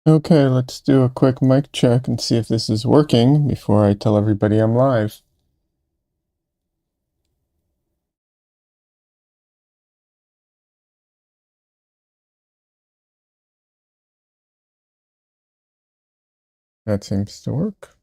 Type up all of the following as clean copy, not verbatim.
Okay, let's do a quick mic check and see if this is working before I tell everybody I'm live. That seems to work.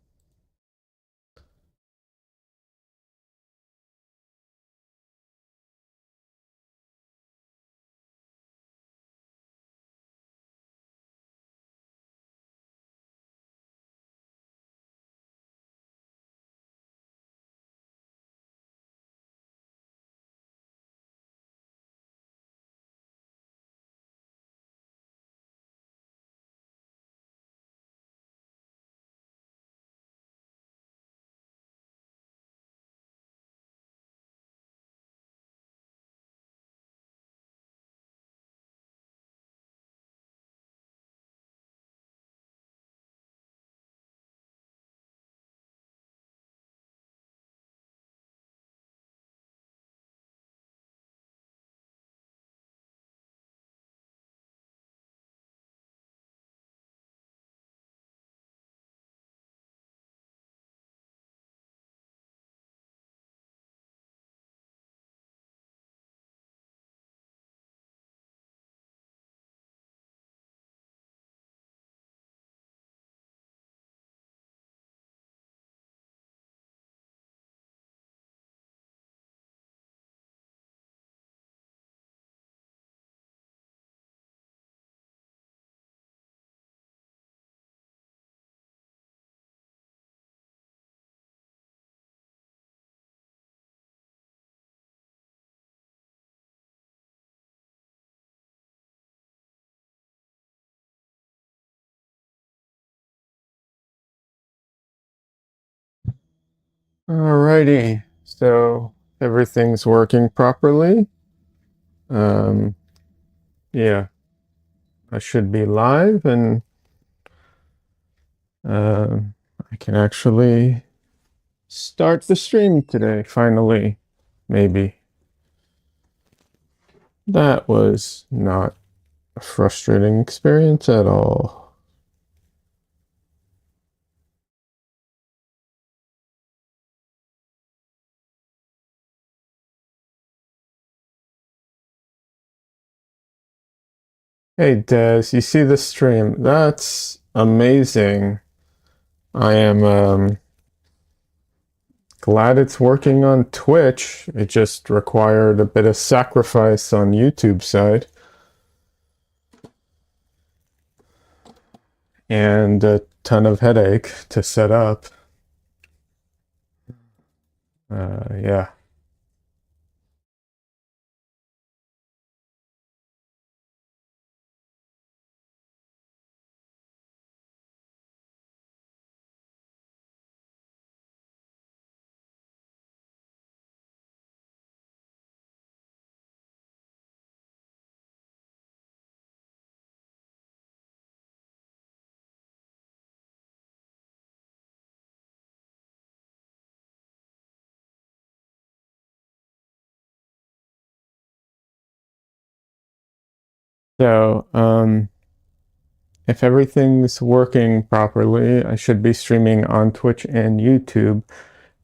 Alrighty, so everything's working properly. Um, yeah, I should be live and uh, I can actually start the stream today, finally, maybe. That was not a frustrating experience at all. Hey Des, you see the stream? That's amazing. I am glad it's working on Twitch. It just required a bit of sacrifice on YouTube side and a ton of headache to set up. Yeah. So, if everything's working properly, I should be streaming on Twitch and YouTube,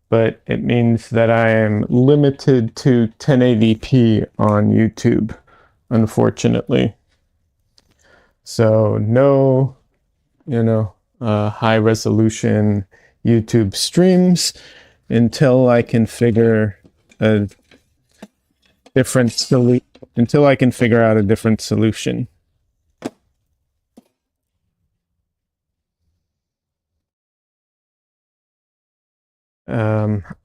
but it means that I am limited to 1080p on YouTube, unfortunately. So no, high resolution YouTube streams until I can figure a until I can figure out a different solution.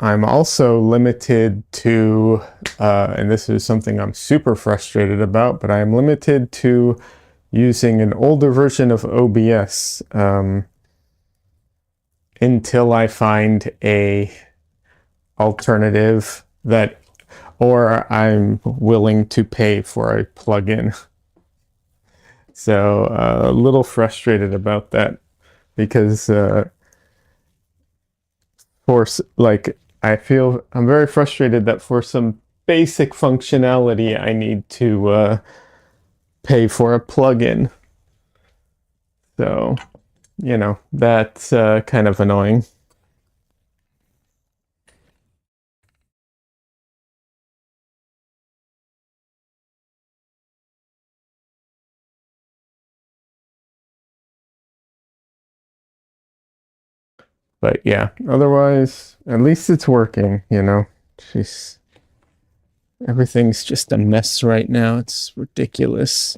I'm also limited to, and this is something I'm super frustrated about, but I am limited to using an older version of OBS until I find a alternative that, or I'm willing to pay for a plugin. So a little frustrated about that because I feel I'm very frustrated that for some basic functionality I need to pay for a plugin. So, you know, that's kind of annoying. But yeah, otherwise, at least it's working, you know. Jeez. Everything's just a mess right now. It's ridiculous.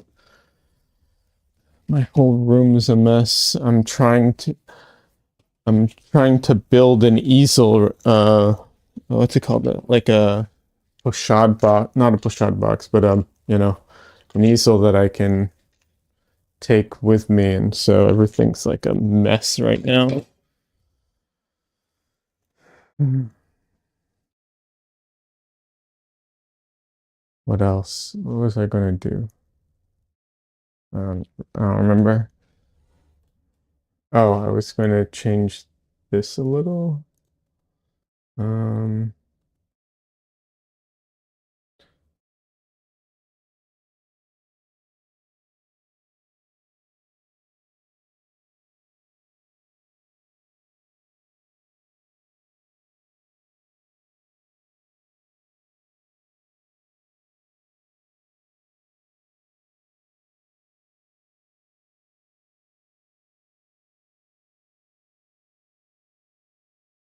My whole room's a mess. I'm trying to build an easel, what's it called? Like a pochade box, not a pochade box, but you know, an easel that I can take with me, and so everything's like a mess right now. What else? What was I gonna do? I don't remember. Oh, I was going to change this a little. Um,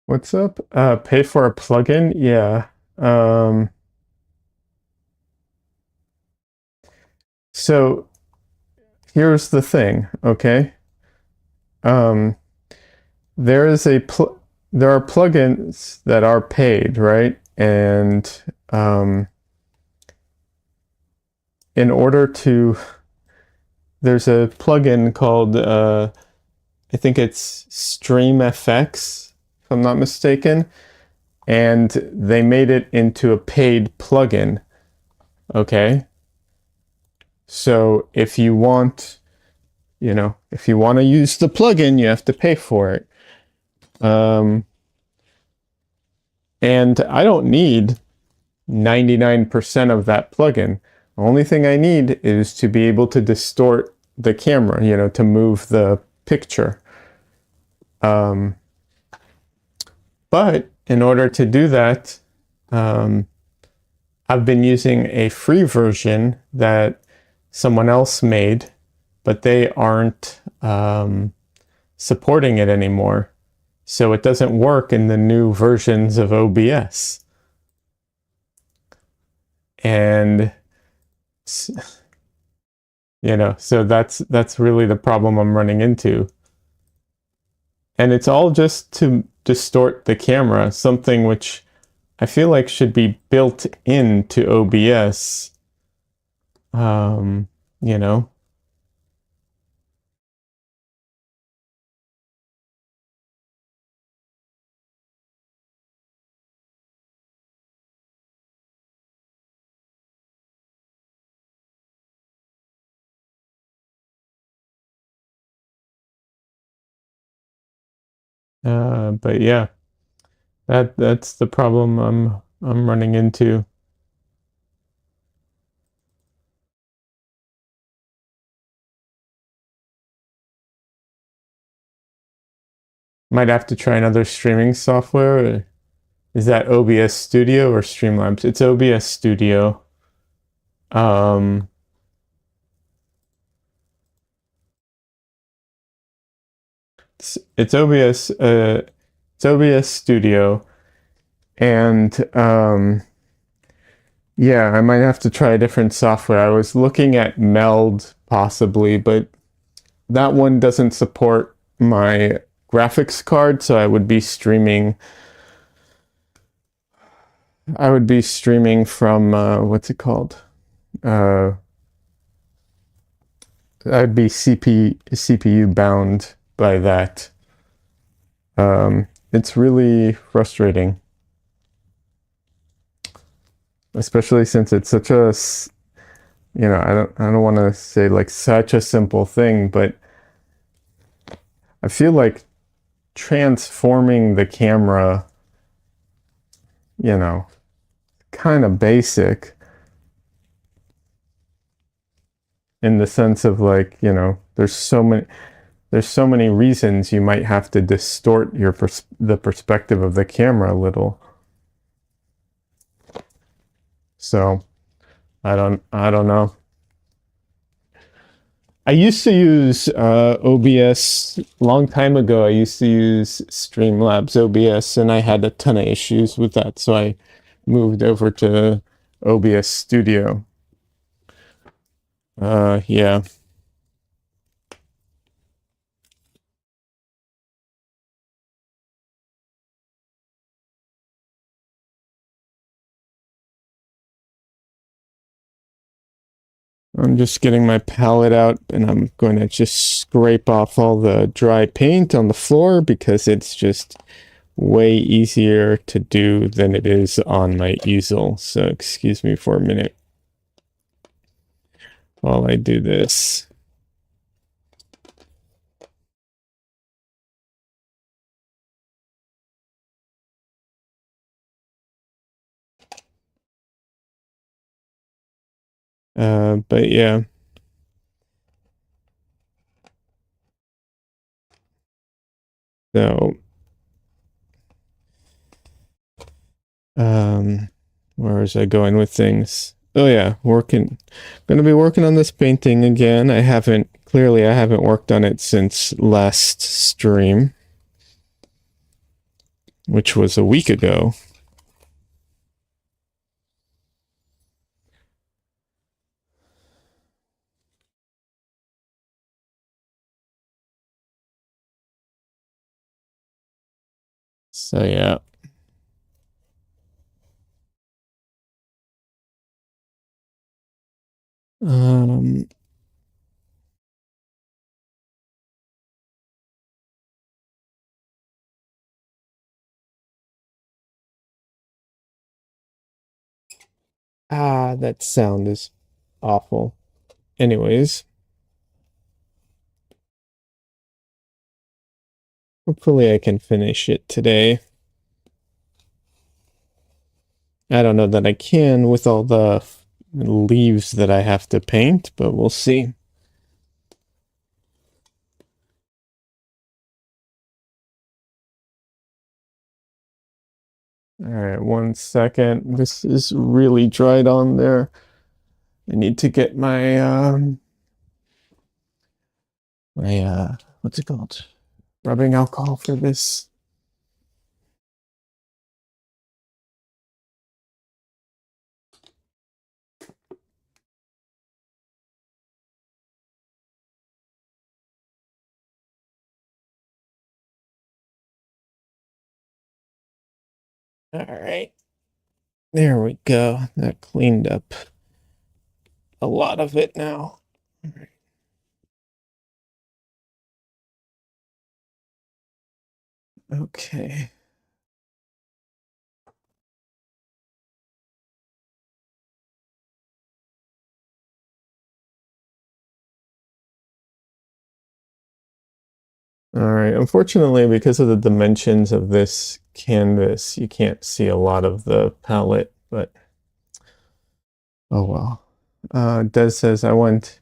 what's up? Pay for a plugin? Yeah. Um, so here's the thing, okay? Um, there is there are plugins that are paid, right? And in order to, there's a plugin called I think it's StreamFX, if I'm not mistaken, and they made it into a paid plugin. Okay. So if you want, you know, if you want to use the plugin, you have to pay for it. And I don't need 99% of that plugin. The only thing I need is to be able to distort the camera, you know, to move the picture. But in order to do that, I've been using a free version that someone else made, but they aren't supporting it anymore. So it doesn't work in the new versions of OBS. And you know, so that's really the problem I'm running into. And it's all just to distort the camera, something which I feel like should be built into OBS. You know. But yeah, that's the problem I'm running into. Might have to try another streaming software. Is that OBS Studio or Streamlabs? It's OBS Studio. Um, it's OBS. It's OBS Studio, and yeah, I might have to try a different software. I was looking at Meld possibly, but that one doesn't support my graphics card, so I would be streaming. I would be streaming from what's it called? I'd be CPU bound by that. It's really frustrating, especially since it's such a, you know, I don't want to say like such a simple thing, but I feel like transforming the camera, you know, kind of basic in the sense of like, you know, there's so many, there's so many reasons you might have to distort the perspective of the camera a little. So I don't know. I used to use OBS a long time ago. I used to use Streamlabs OBS, and I had a ton of issues with that. So I moved over to OBS Studio. Yeah. I'm just getting my palette out, and I'm going to just scrape off all the dry paint on the floor because it's just way easier to do than it is on my easel. So excuse me for a minute while I do this. But yeah. So, where was I going with things? Oh yeah, gonna be working on this painting again. I haven't worked on it since last stream, which was a week ago. So yeah. Um, that sound is awful. Anyways, hopefully I can finish it today. I don't know that I can with all the leaves that I have to paint, but we'll see. All right, 1 second. This is really dried on there. I need to get my what's it called? Rubbing alcohol for this. All right. There we go. That cleaned up a lot of it now. All right. Okay. All right. Unfortunately, because of the dimensions of this canvas, you can't see a lot of the palette, but oh well. Des says I went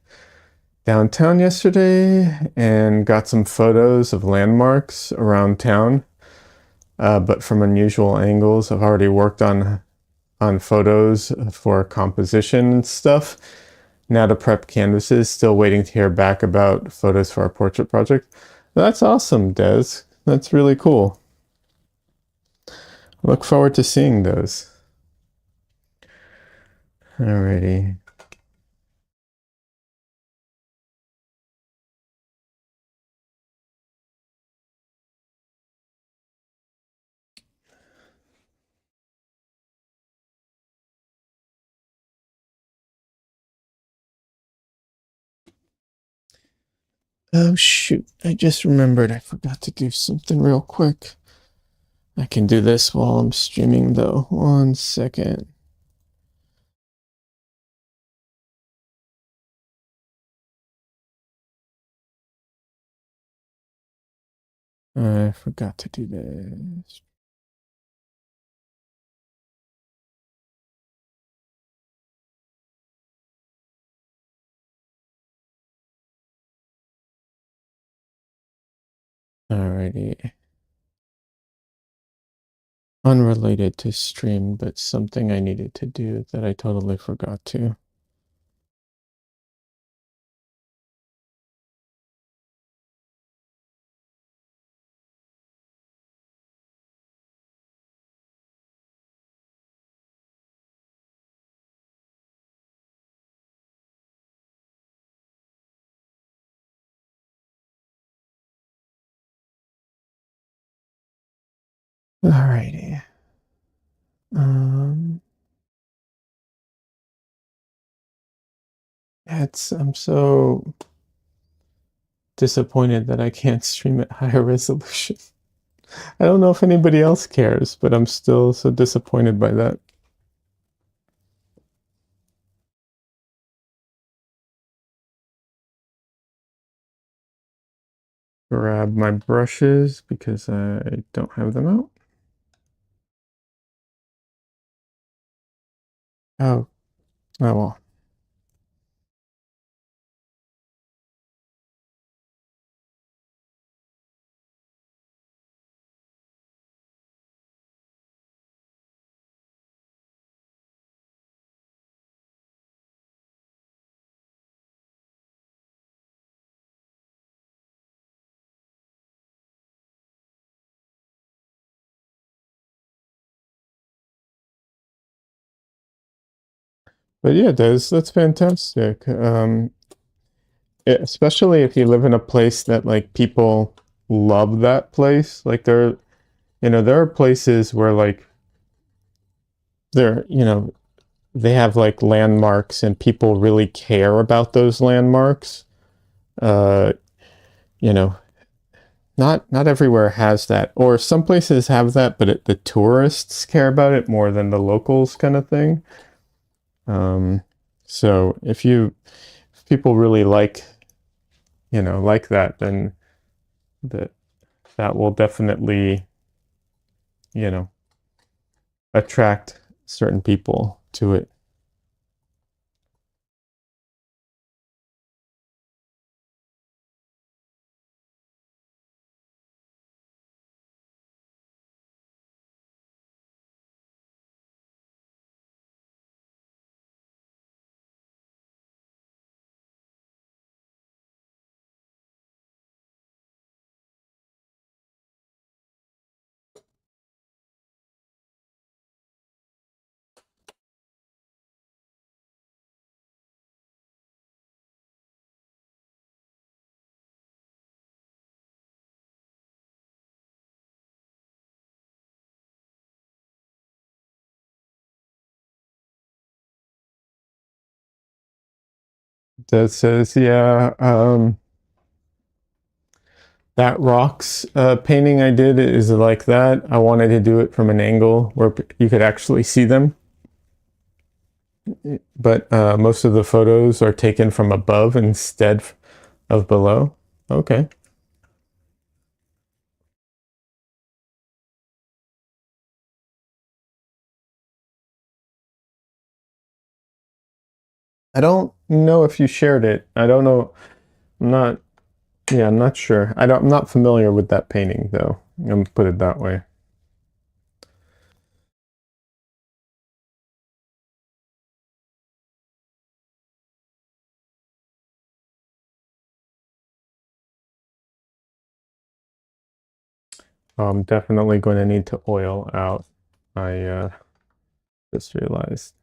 downtown yesterday and got some photos of landmarks around town, but from unusual angles. I've already worked on photos for composition and stuff. Now to prep canvases, still waiting to hear back about photos for our portrait project. That's awesome, Des. That's really cool. Look forward to seeing those. Alrighty. Oh shoot, I just remembered I forgot to do something real quick. I can do this while I'm streaming though. 1 second. I forgot to do this. Alrighty. Unrelated to stream, but something I needed to do that I totally forgot to. Alrighty. I'm so disappointed that I can't stream at higher resolution. I don't know if anybody else cares, but I'm still so disappointed by that. Grab my brushes because I don't have them out. Oh, oh well. But yeah, that's fantastic. Especially if you live in a place that like people love that place. Like there are places where like they have like landmarks and people really care about those landmarks. Uh, you know, not everywhere has that, or some places have that, but the tourists care about it more than the locals, kind of thing. Um, so if people really like that, then that that will definitely, you know, attract certain people to it. That says, yeah, that rocks painting I did is like that. I wanted to do it from an angle where you could actually see them, but most of the photos are taken from above instead of below. Okay. I don't know if you shared it. I don't know. I'm not, yeah, I'm not sure. I'm not familiar with that painting though. I'm gonna put it that way. I'm definitely going to need to oil out. I just realized.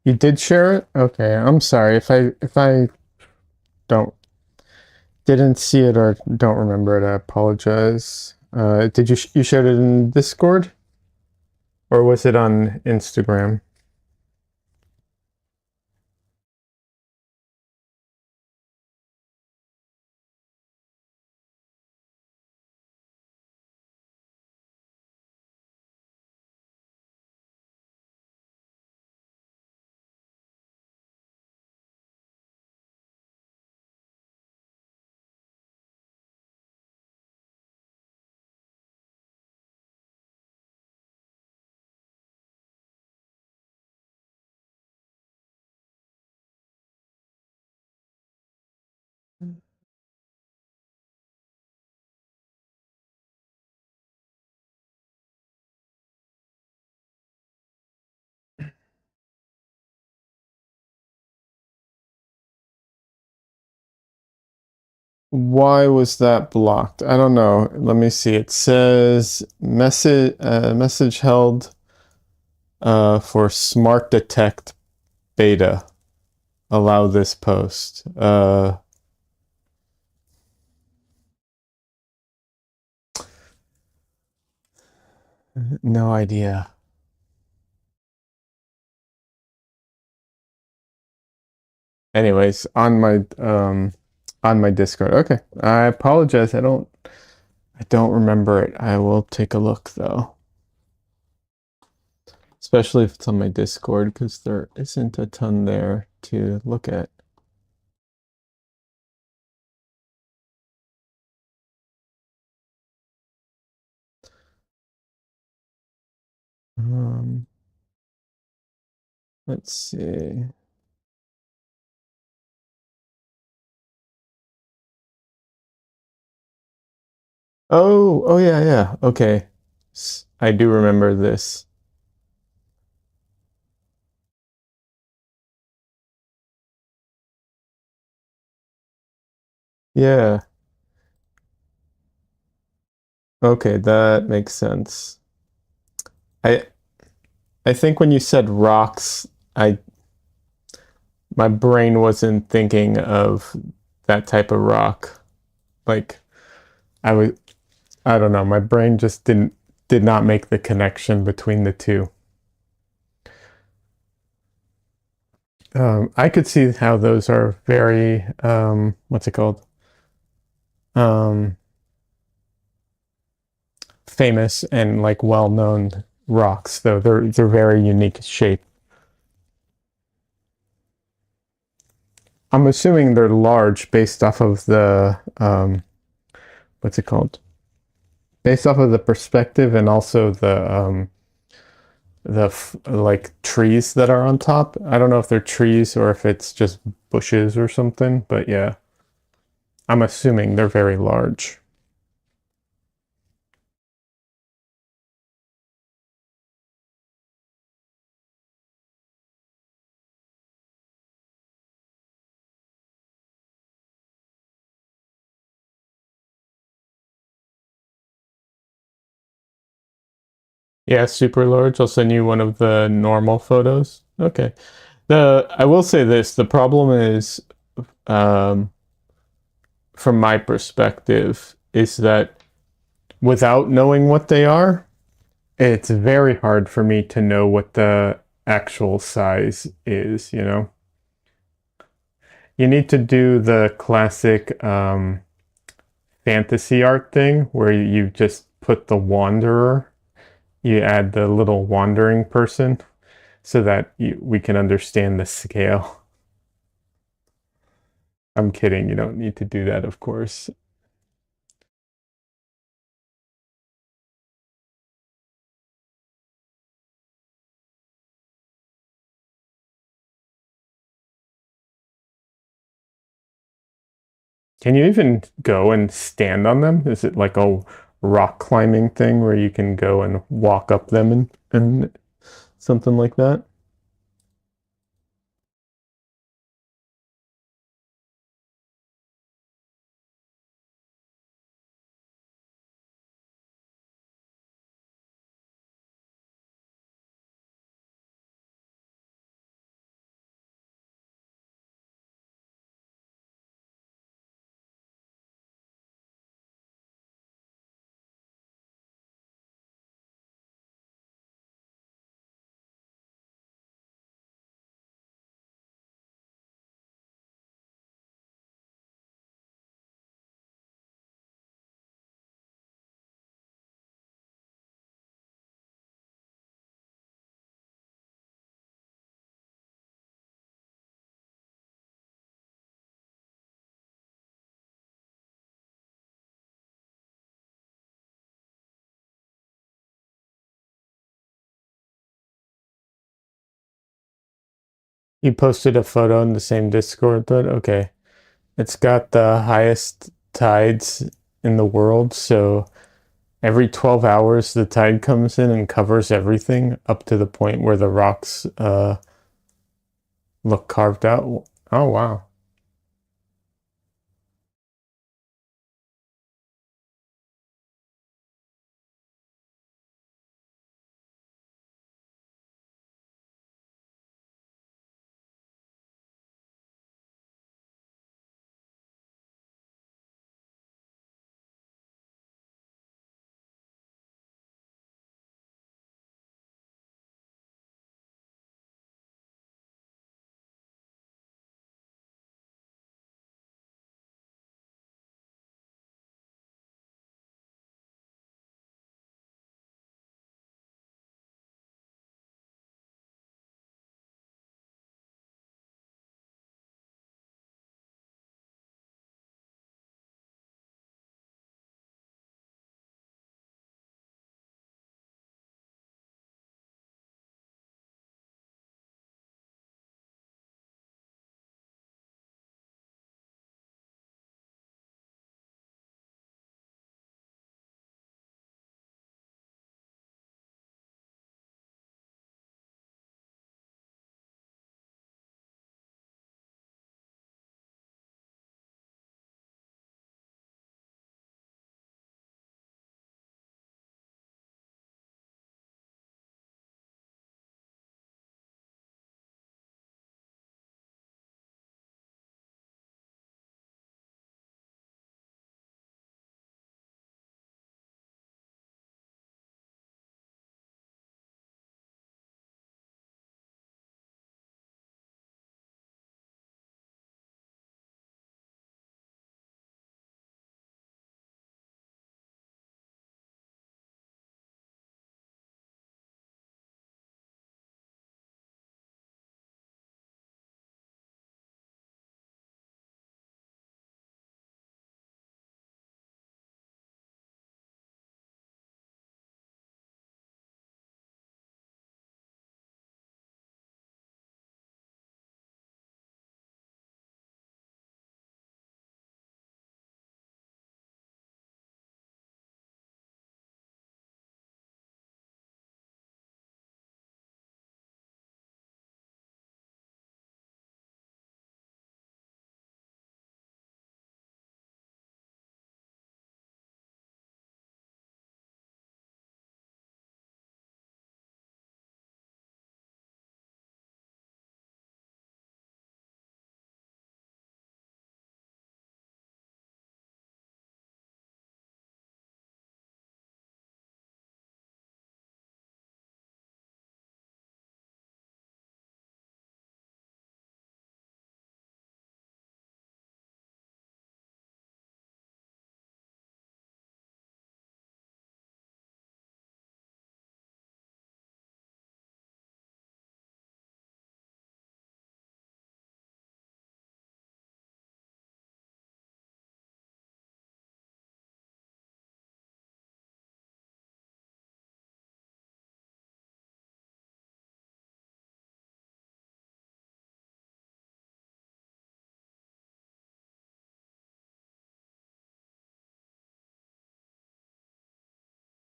You did share it? Okay, I'm sorry if I don't didn't see it or don't remember it. I apologize. Did you shared it in Discord or was it on Instagram? Why was that blocked? I don't know. Let me see. It says message held for smart detect beta. Allow this post. No idea. Anyways, on my Discord. Okay. I apologize. I don't remember it. I will take a look though. Especially if it's on my Discord, because there isn't a ton there to look at. Um, let's see. Oh yeah, yeah. Okay. I do remember this. Yeah. Okay, that makes sense. I I think when you said rocks, I my brain wasn't thinking of that type of rock. Like I was I don't know, my brain just did not make the connection between the two. I could see how those are very what's it called? Um, famous and like well-known rocks, though they're very unique shape. I'm assuming they're large based off of the what's it called? Based off of the perspective and also the like trees that are on top. I don't know if they're trees or if it's just bushes or something, but yeah, I'm assuming they're very large. Yeah, super large. I'll send you one of the normal photos. Okay. The I will say this, the problem is um from my perspective is that without knowing what they are, it's very hard for me to know what the actual size is, you know? You need to do the classic fantasy art thing where you just put the wanderer, you add the little wandering person so that we can understand the scale. I'm kidding, you don't need to do that, of course. Can you even go and stand on them? Is it like a rock climbing thing where you can go and walk up them and something like that? You posted a photo in the same Discord thread? Okay. It's got the highest tides in the world, so every 12 hours the tide comes in and covers everything up to the point where the rocks look carved out. Oh wow.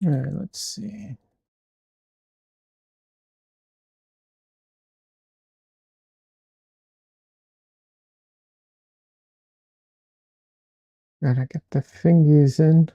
All right, let's see. Gotta get the fingies in.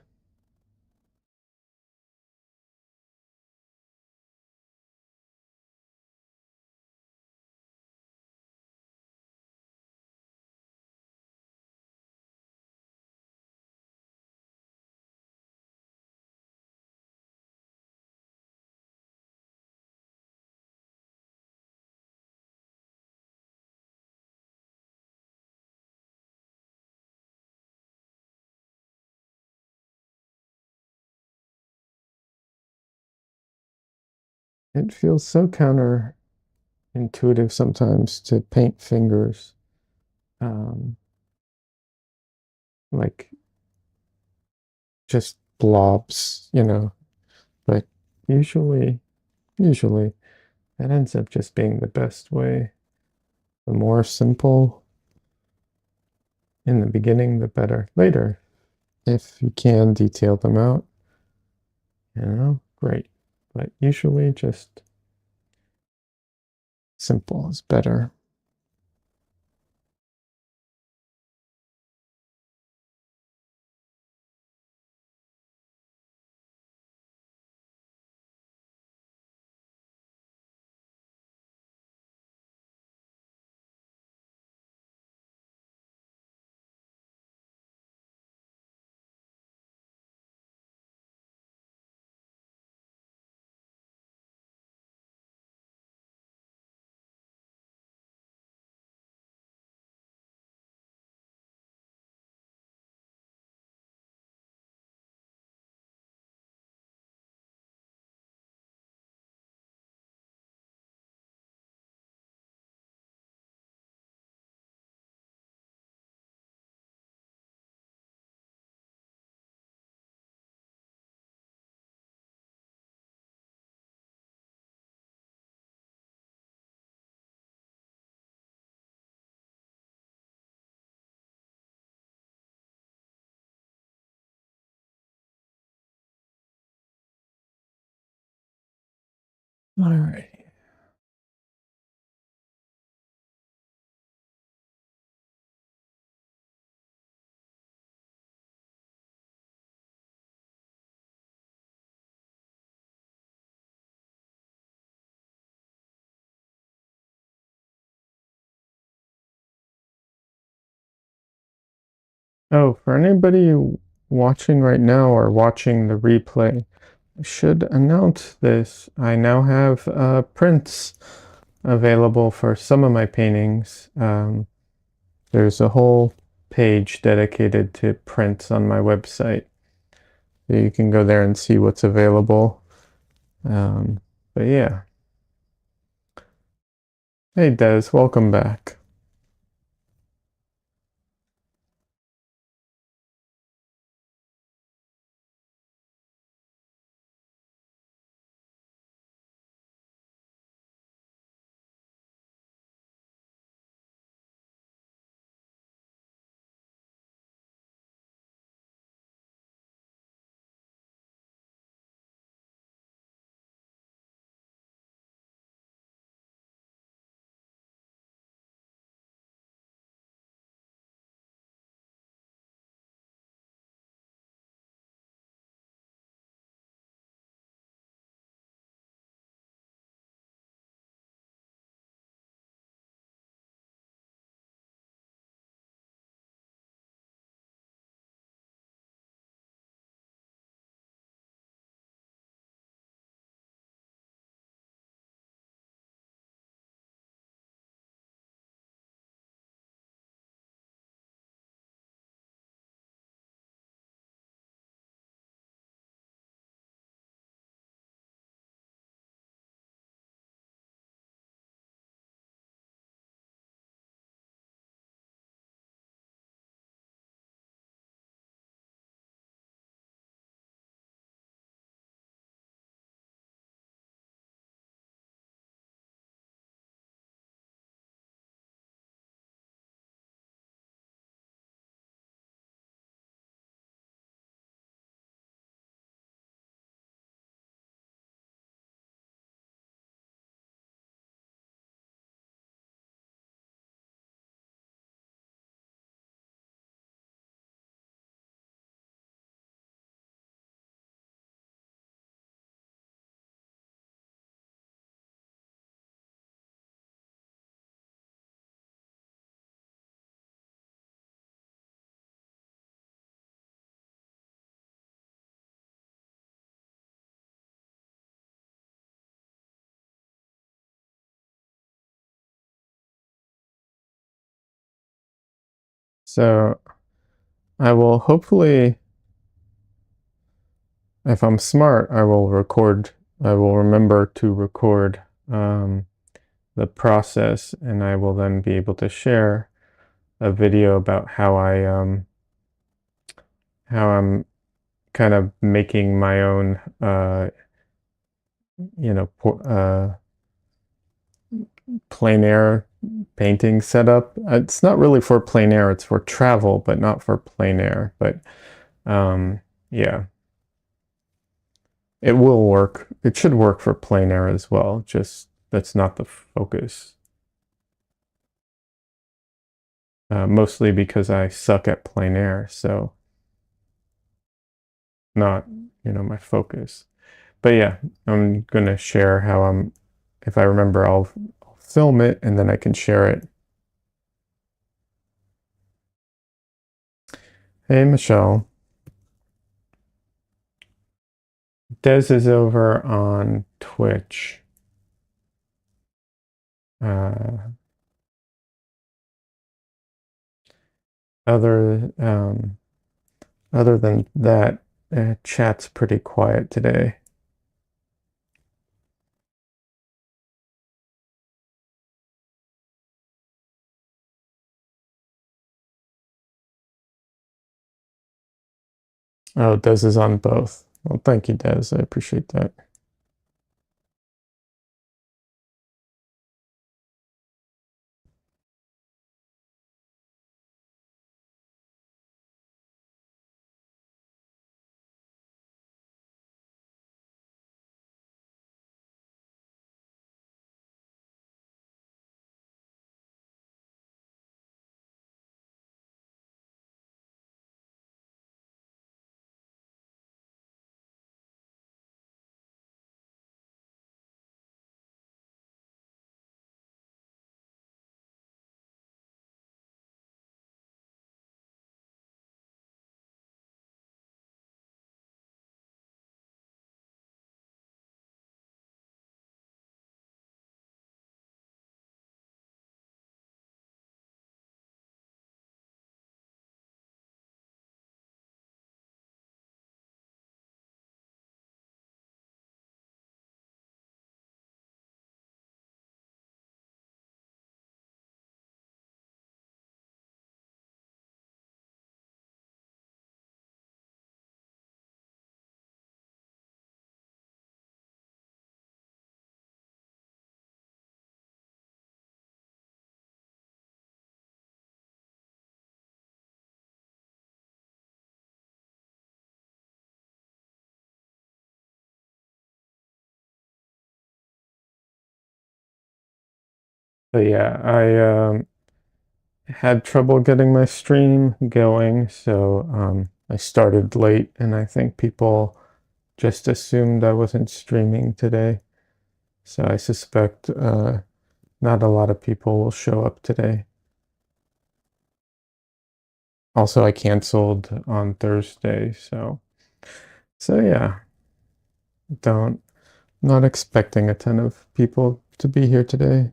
It feels so counterintuitive sometimes to paint fingers, um, like just blobs, but usually, usually that ends up just being the best way. The more simple in the beginning, the better later. If you can detail them out, great. But usually just simple is better. All right. Oh, for anybody watching right now or watching the replay, I should announce this. I now have prints available for some of my paintings. There's a whole page dedicated to prints on my website. So you can go there and see what's available. But yeah. Hey Des, welcome back. So I will hopefully, if I'm smart, I will remember to record the process, and I will then be able to share a video about how I'm kind of making my own you know plein air painting setup. It's not really for plein air, it's for travel, but not for plein air. But yeah, it will work. It should work for plein air as well. Just that's not the focus. Mostly because I suck at plein air, so not, my focus. But yeah, I'm gonna share how if I remember, I'll film it and then I can share it. Hey, Michelle. Des is over on Twitch. Uh, other other than that, chat's pretty quiet today. Oh, Des is on both. Well, thank you, Des. I appreciate that. But yeah, I had trouble getting my stream going, so I started late, and I think people just assumed I wasn't streaming today. So I suspect not a lot of people will show up today. Also, I canceled on Thursday, so yeah, don't not expecting a ton of people to be here today.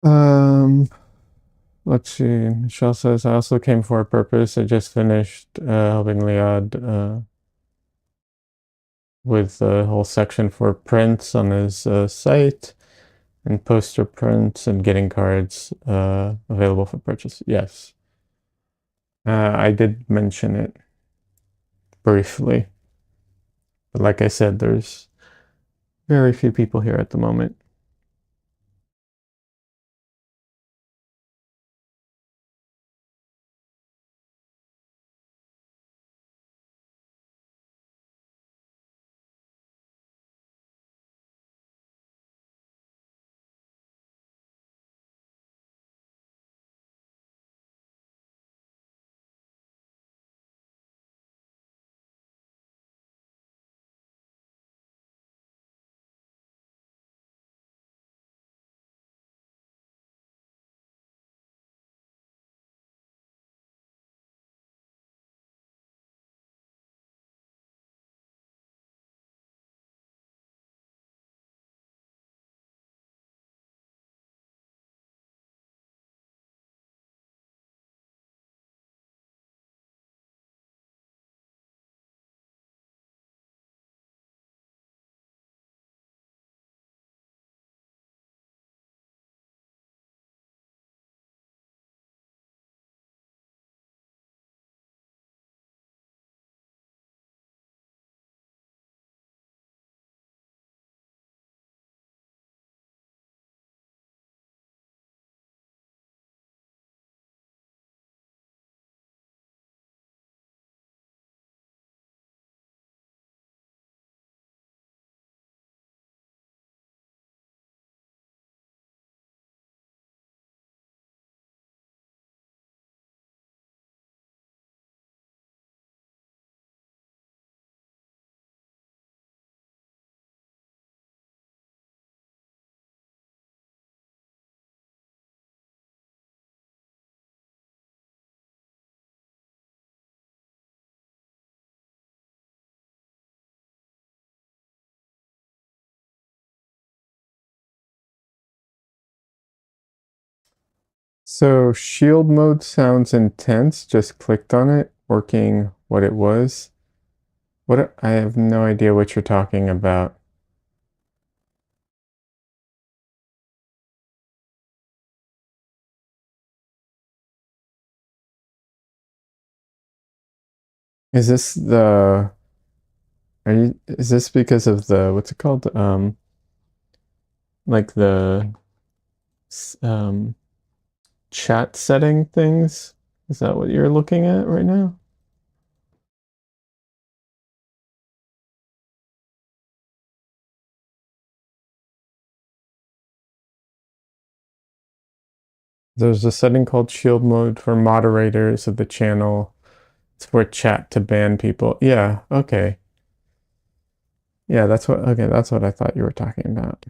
Um, let's see. Michelle says, I also came for a purpose. I just finished helping Liad with the whole section for prints on his site and poster prints and getting cards available for purchase. Yes. I did mention it briefly. But like I said, there's very few people here at the moment. So shield mode sounds intense. Just clicked on it, working what it was. I have no idea what you're talking about. Is this the is this because of the what's it called? Like the um chat setting things? Is that what you're looking at right now? There's a setting called shield mode for moderators of the channel. It's for chat to ban people. Yeah, okay. Yeah, that's what I thought you were talking about.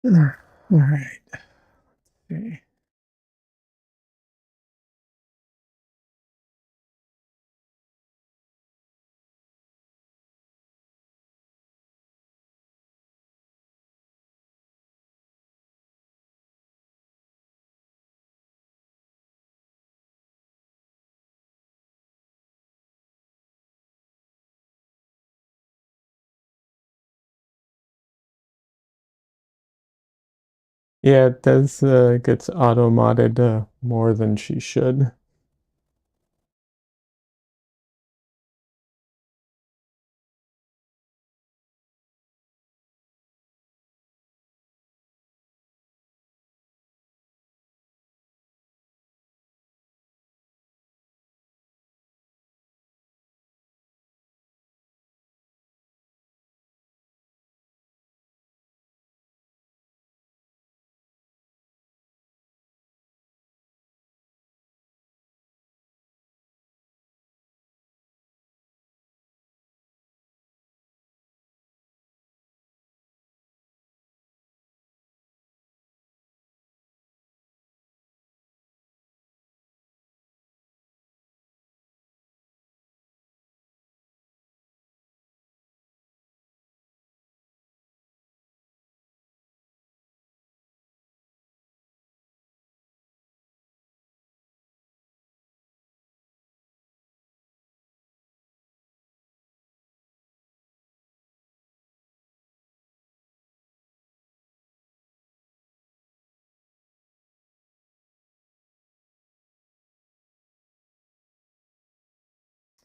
All right. Okay. Yeah, Des gets auto modded more than she should.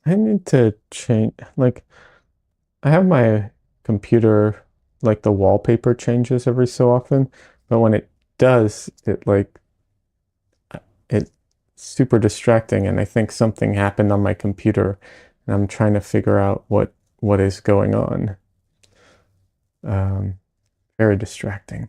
I need to change, like, I have my computer, like, the wallpaper changes every so often, but when it does, it's super distracting, and I think something happened on my computer, and I'm trying to figure out what is going on. Um, Very distracting.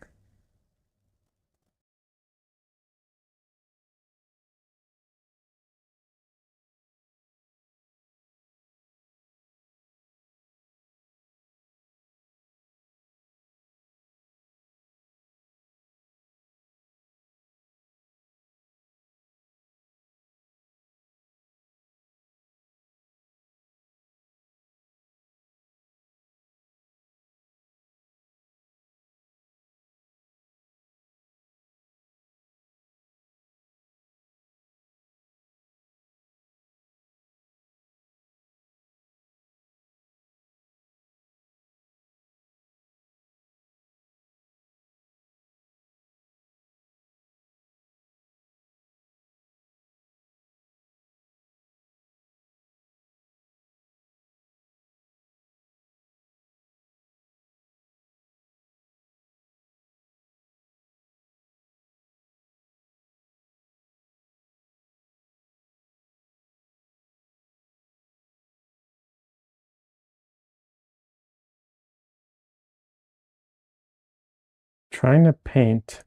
Trying to paint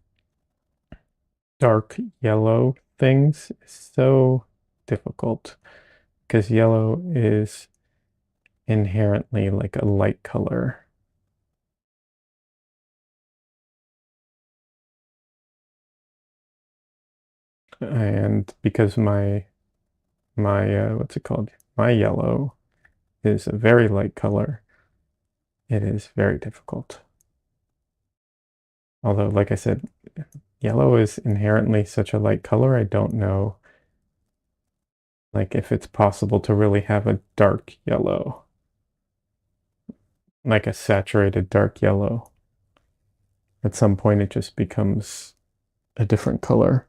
dark yellow things is so difficult because yellow is inherently like a light color. And because my what's it called? My yellow is a very light color, it is very difficult. Although, like I said, yellow is inherently such a light color, I don't know like if it's possible to really have a dark yellow, like a saturated dark yellow. At some point it just becomes a different color.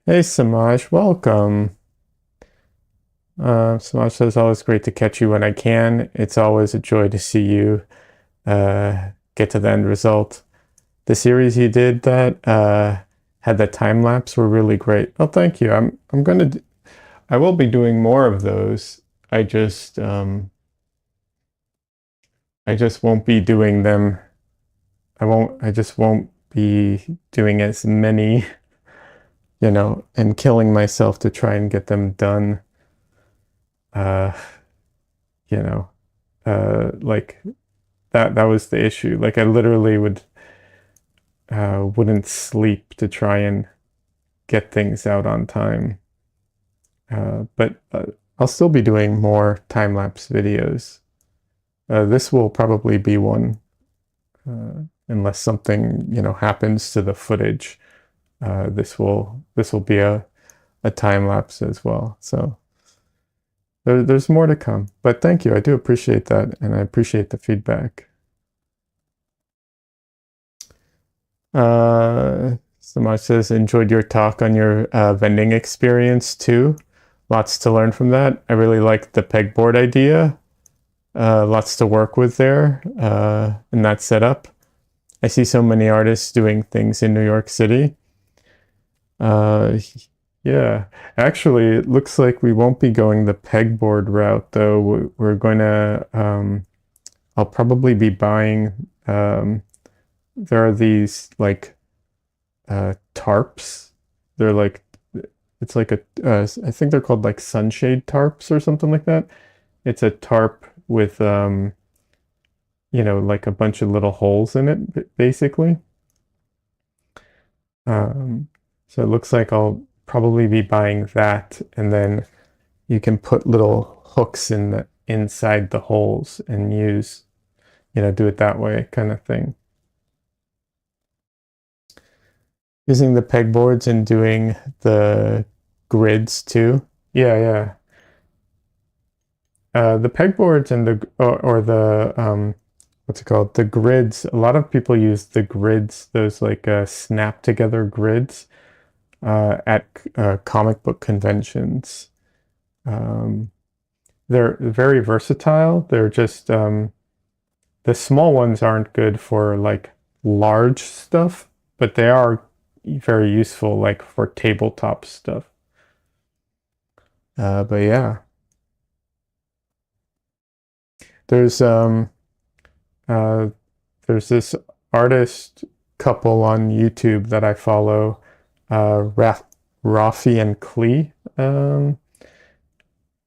Hey Samaj, welcome. Samaj says, always great to catch you when I can. It's always a joy to see you get to the end result. The series you did that had the time lapse were really great. Oh, thank you. I will be doing more of those. I just won't be doing them. I just won't be doing as many, and killing myself to try and get them done. Uh, you know, like that was the issue. Like I literally wouldn't sleep to try and get things out on time. But I'll still be doing more time-lapse videos. This will probably be one, unless something, happens to the footage. This will be a time lapse as well. So there's more to come. But thank you. I do appreciate that, and I appreciate the feedback. Samaj says, enjoyed your talk on your vending experience too. Lots to learn from that. I really like the pegboard idea. Lots to work with there in that setup. I see so many artists doing things in New York City. Yeah, actually, it looks like we won't be going the pegboard route though. We're going to, I'll probably be buying, there are these like tarps. They're like, it's like I think they're called like sunshade tarps or something like that. It's a tarp with, like a bunch of little holes in it, basically. So it looks like I'll probably be buying that, and then you can put little hooks in the inside the holes and use, do it that way kind of thing. Using the pegboards and doing the grids too. Yeah, yeah. The pegboards and or the what's it called? The grids. A lot of people use the grids, those like snap together grids at comic book conventions. They're very versatile. They're just The small ones aren't good for like large stuff, but they are very useful like for tabletop stuff. But yeah, there's um uh there's this artist couple on YouTube that I follow, Rafi and Klee,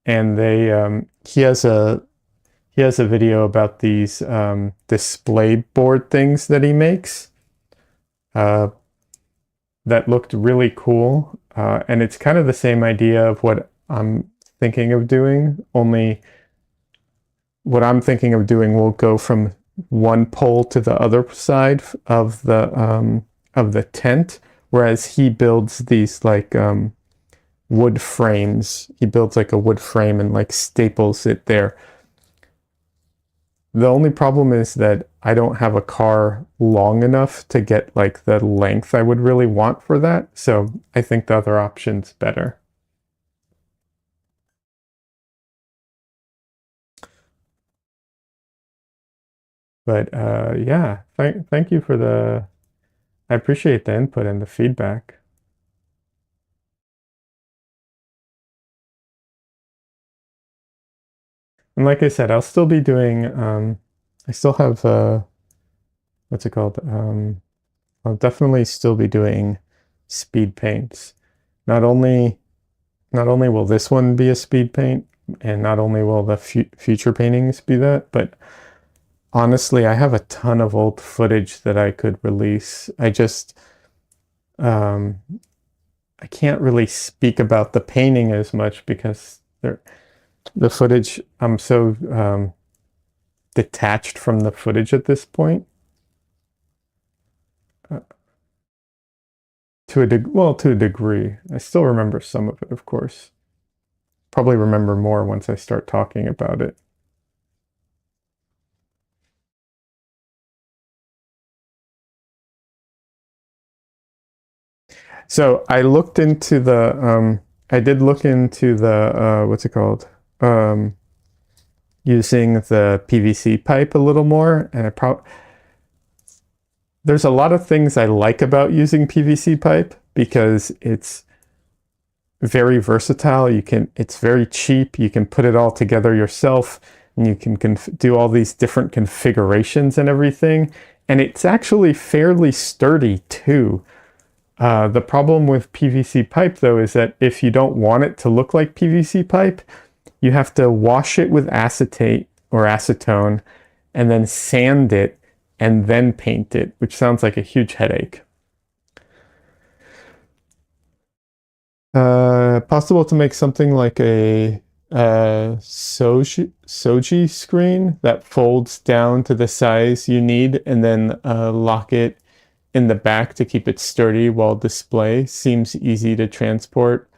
and he has a video about these display board things that he makes uh, that looked really cool. And it's kind of the same idea of what I'm thinking of doing, only what I'm thinking of doing will go from one pole to the other side of the tent, whereas he builds these like wood frames. He builds like a wood frame and like staples it there. The only problem is that I don't have a car long enough to get like the length I would really want for that. So I think the other option's better. But yeah, thank you for I appreciate the input and the feedback. And like I said, I'll still be doing, I still have, what's it called? I'll definitely still be doing speed paints. Not only, not only will this one be a speed paint, and not only will the future paintings be that, but honestly, I have a ton of old footage that I could release. Um, I can't really speak about the painting as much because the footage, I'm so detached from the footage at this point. To a degree. I still remember some of it, of course. Probably remember more once I start talking about it. So I looked into I did look into what's it called? Using the PVC pipe a little more, and there's a lot of things I like about using PVC pipe because it's very versatile. It's very cheap. You can put it all together yourself, and you can do all these different configurations and everything. And it's actually fairly sturdy too. The problem with PVC pipe though is that if you don't want it to look like PVC pipe, you have to wash it with acetate or acetone and then sand it and then paint it, which sounds like a huge headache. Possible to make something like a soji screen that folds down to the size you need and then lock it in the back to keep it sturdy while display. Seems easy to transport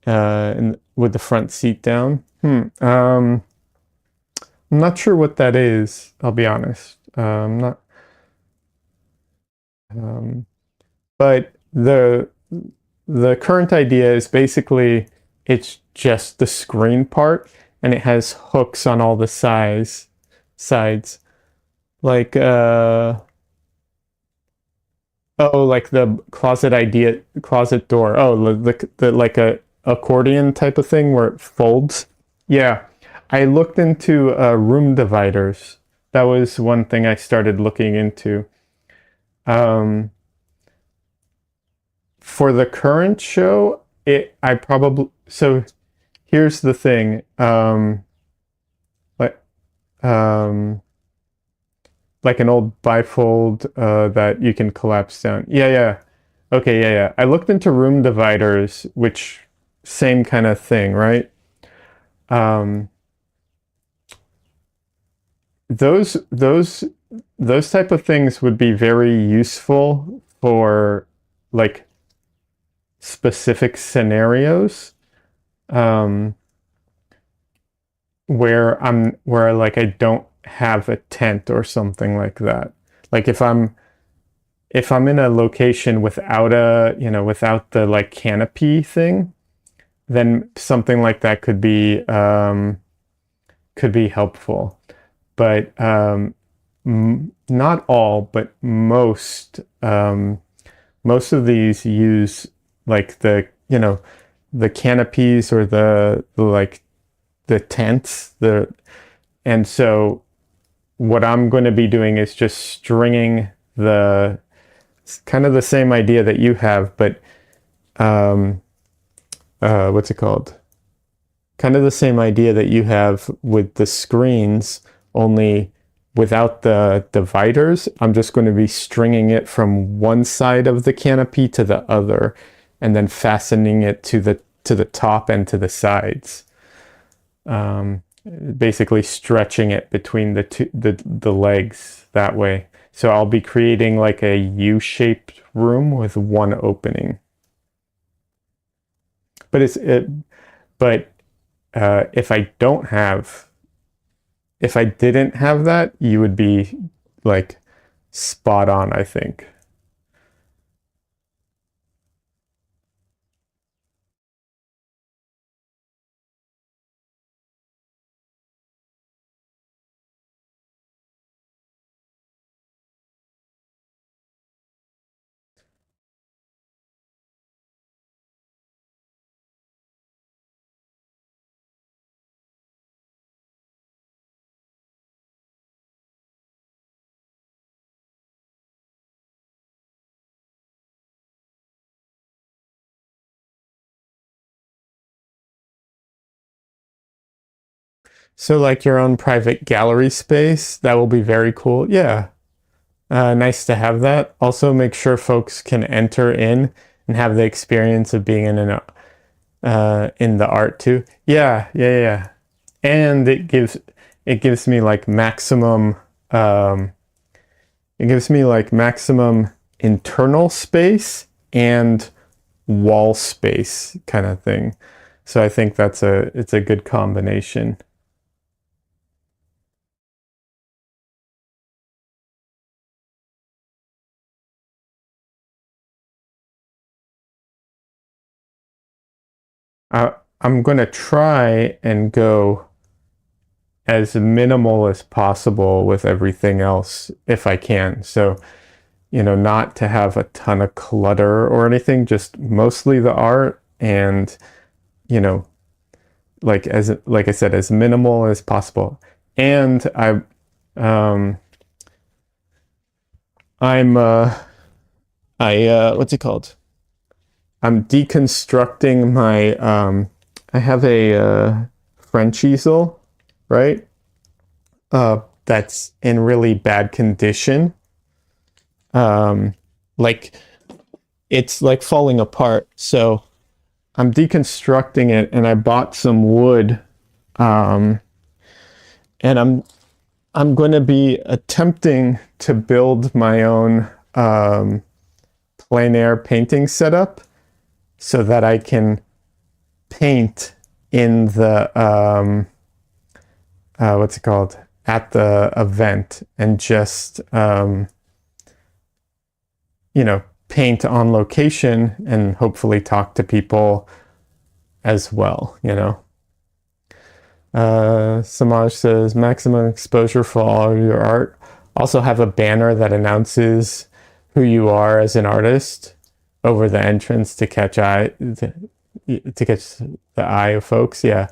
with the front seat down. I'm not sure what that is, I'll be honest. Not, but the current idea is basically it's just the screen part and it has hooks on all the sides. Like oh, like the closet door. Oh, the like a accordion type of thing where it folds. Yeah. I looked into room dividers. That was one thing I started looking into. Um, for the current show, I probably so here's the thing. Like um like an old bifold that you can collapse down. Yeah, yeah. Okay, yeah, yeah. I looked into room dividers, which same kind of thing, right? Um those those those type of things would be very useful for like specific scenarios um, where like I don't have a tent or something like that. Like if I'm in a location without without the like canopy thing, then something like that could be helpful. But not all, but most of these use like the canopies or the tents. And so what I'm going to be doing is just stringing the kind of the same idea that you have, but what's it called? Kind of the same idea that you have with the screens, only without the dividers. I'm just going to be stringing it from one side of the canopy to the other, and then fastening it to the top and to the sides. Basically stretching it between the legs that way. So I'll be creating like a U-shaped room with one opening. But if I didn't have that, you would be like spot on, I think. So like your own private gallery space, that will be very cool. Yeah. Nice to have that. Also make sure folks can enter in and have the experience of being in the art too. Yeah. And it gives me like maximum it gives me like maximum internal space and wall space kind of thing. So I think it's a good combination. I'm going to try and go as minimal as possible with everything else if I can. So, not to have a ton of clutter or anything, just mostly the art and, you know, like I said, as minimal as possible. And um, I'm what's it called? I'm deconstructing my I have a French easel, right? That's in really bad condition. Like it's like falling apart. So I'm deconstructing it, and I bought some wood. Um, and I'm going to be attempting to build my own plein air painting setup so that I can paint in the what's it called, at the event, and just paint on location and hopefully talk to people as well. Samaj says maximum exposure for all of your art. Also have a banner that announces who you are as an artist over the entrance to catch to catch the eye of folks. Yeah.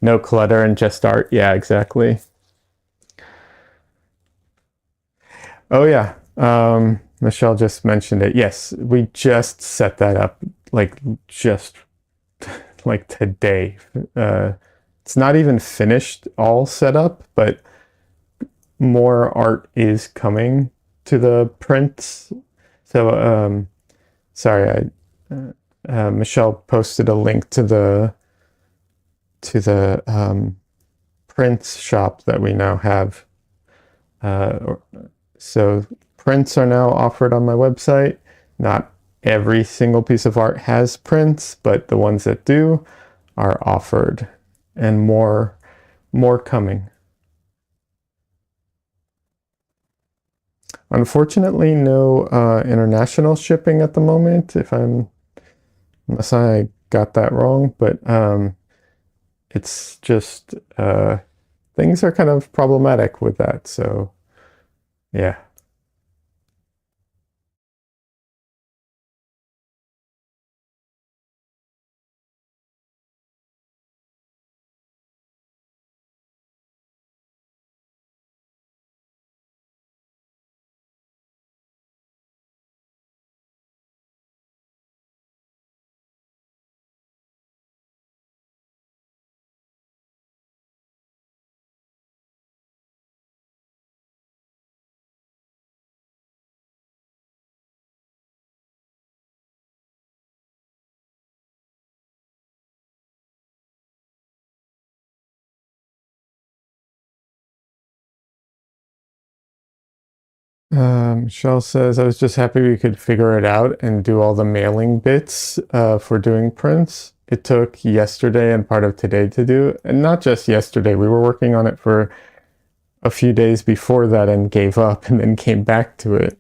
No clutter and just art. Yeah, exactly. Oh yeah. Michelle just mentioned it. Yes, we just set that up just like today. It's not even finished all set up, but more art is coming to the prints. So sorry, Michelle posted a link to the prints shop that we now have. So prints are now offered on my website. Not every single piece of art has prints, but the ones that do are offered, and more coming. Unfortunately, no international shipping at the moment, unless I got that wrong, but it's just things are kind of problematic with that. So Yeah. Michelle says, I was just happy we could figure it out and do all the mailing bits for doing prints. It took yesterday and part of today to do, and not just yesterday. We were working on it for a few days before that and gave up and then came back to it.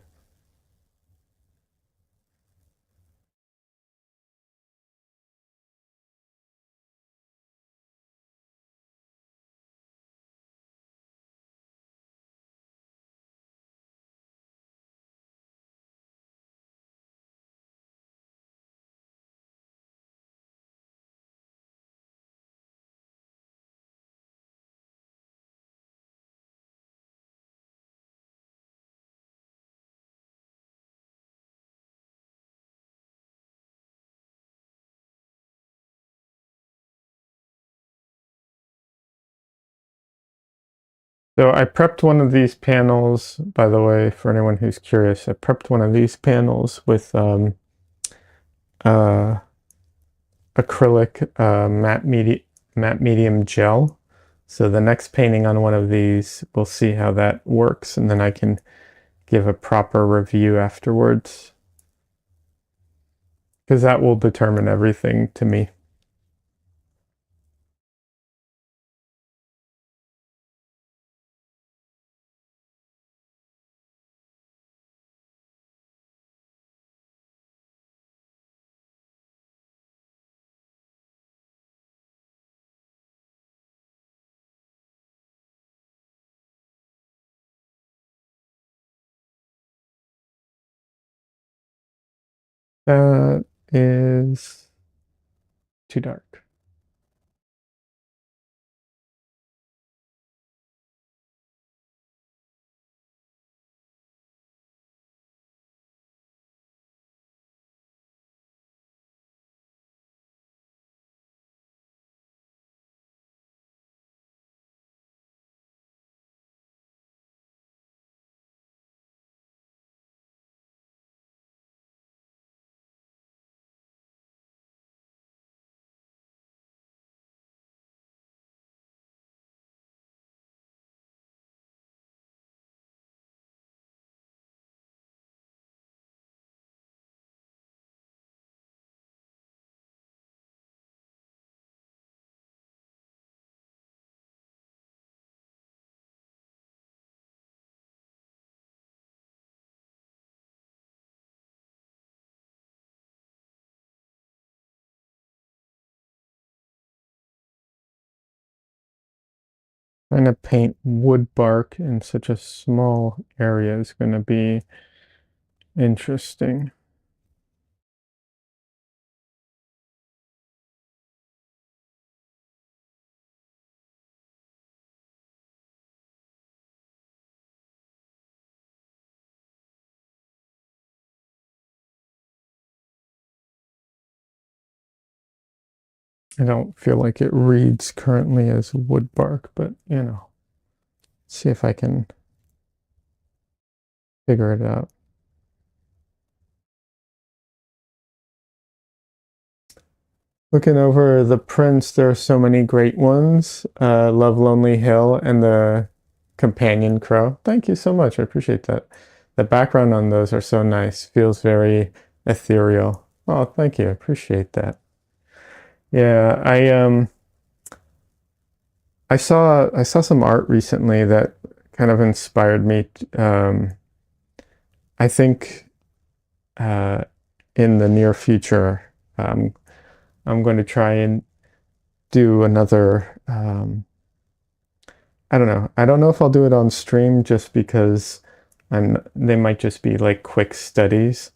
So I prepped one of these panels, by the way, for anyone who's curious. I prepped one of these panels with uh, acrylic matte medium gel. So the next painting on one of these, we'll see how that works, and then I can give a proper review afterwards, because that will determine everything to me. That is too dark. Trying to paint wood bark in such a small area is going to be interesting. I don't feel like it reads currently as wood bark, but you know, see if I can figure it out. Looking over the prints, there are so many great ones. Love Lonely Hill and the Companion Crow. Thank you so much. I appreciate that. The background on those are so nice. Feels very ethereal. Oh, thank you. I appreciate that. Yeah, I saw some art recently that kind of inspired me. I think uh, in the near future, I'm going to try and do another. I don't know. I don't know if I'll do it on stream just because and they might just be like quick studies.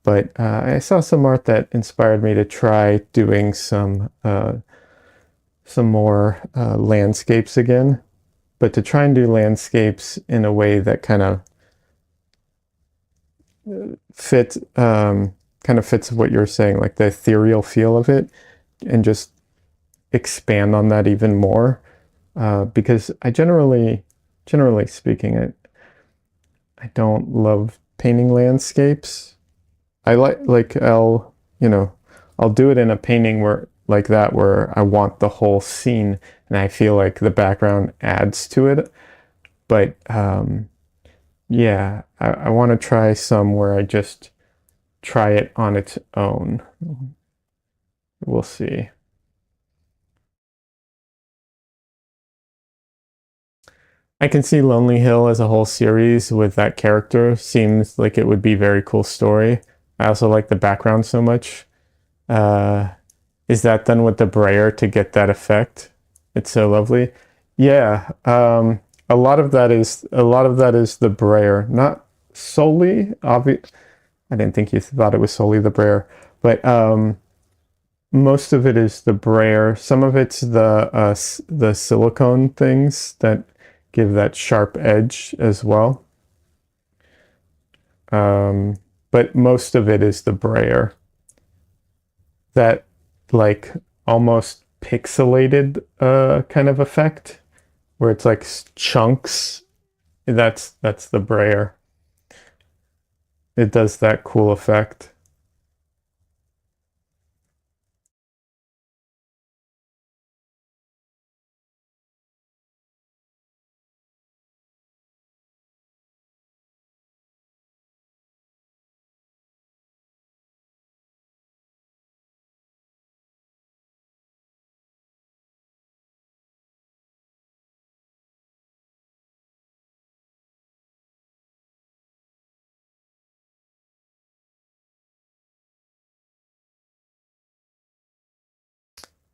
But I saw some art that inspired me to try doing some more landscapes again, but to try and do landscapes in a way that fit kind of fits what you're saying, like the ethereal feel of it, and just expand on that even more. Because generally speaking, I don't love painting landscapes. I you know, I'll do it in a painting where like that where I want the whole scene and I feel like the background adds to it. But yeah, I want to try some where I just try it on its own. We'll see. I can see Lonely Hill as a whole series with that character. Seems like it would be a very cool story. I also like the background so much. Uh, is that done with the brayer to get that effect? It's so lovely. Yeah, a lot of that is the brayer, not solely obvious. I didn't think you thought it was solely the brayer, but most of it is the brayer. Some of it's the silicone things that give that sharp edge as well. Um, but most of it is the brayer. That like almost pixelated kind of effect where it's like chunks. That's the brayer. It does that cool effect.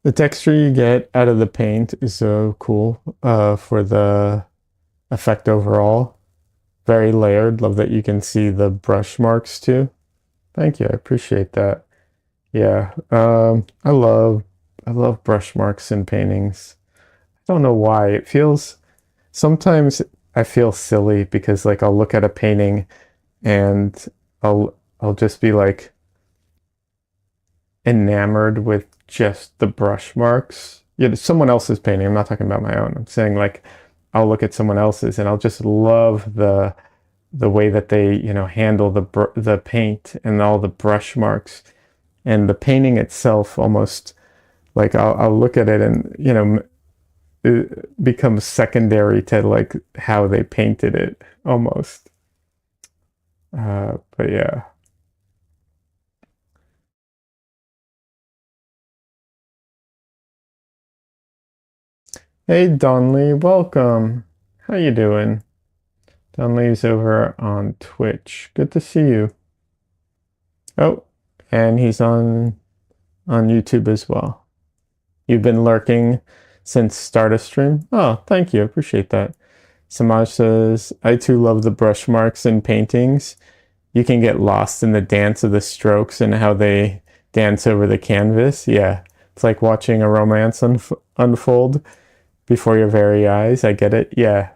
The texture you get out of the paint is so cool for the effect overall. Very layered. Love that you can see the brush marks too. Thank you. I appreciate that. Yeah. I love brush marks in paintings. I don't know why. It feels sometimes I feel silly because like I'll look at a painting and I'll just be like enamored with just the brush marks. Yeah, someone else's painting. I'm not talking about my own. I'm saying like I'll look at someone else's and I'll just love the way that they, handle the paint and all the brush marks and the painting itself almost like I'll look at it and it becomes secondary to like how they painted it almost. But yeah. Hey Donley, welcome. How you doing? Donley's over on Twitch. Good to see you. Oh, and he's on YouTube as well. You've been lurking since start of stream? Oh, thank you. Appreciate that. Samaj says, I too love the brush marks in paintings. You can get lost in the dance of the strokes and how they dance over the canvas. Yeah, it's like watching a romance unfold before your very eyes. I get it. Yeah.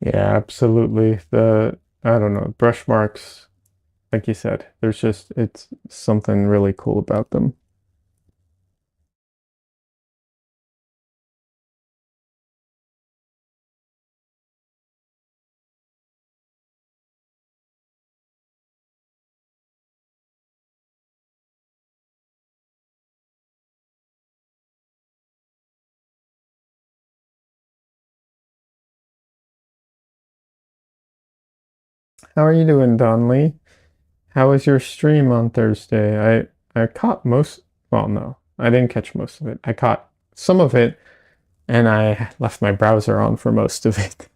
Yeah, absolutely. I don't know, brush marks, like you said, it's something really cool about them. How are you doing, Donley? How was your stream on Thursday? I caught most, well, no, I didn't catch most of it. I caught some of it and I left my browser on for most of it.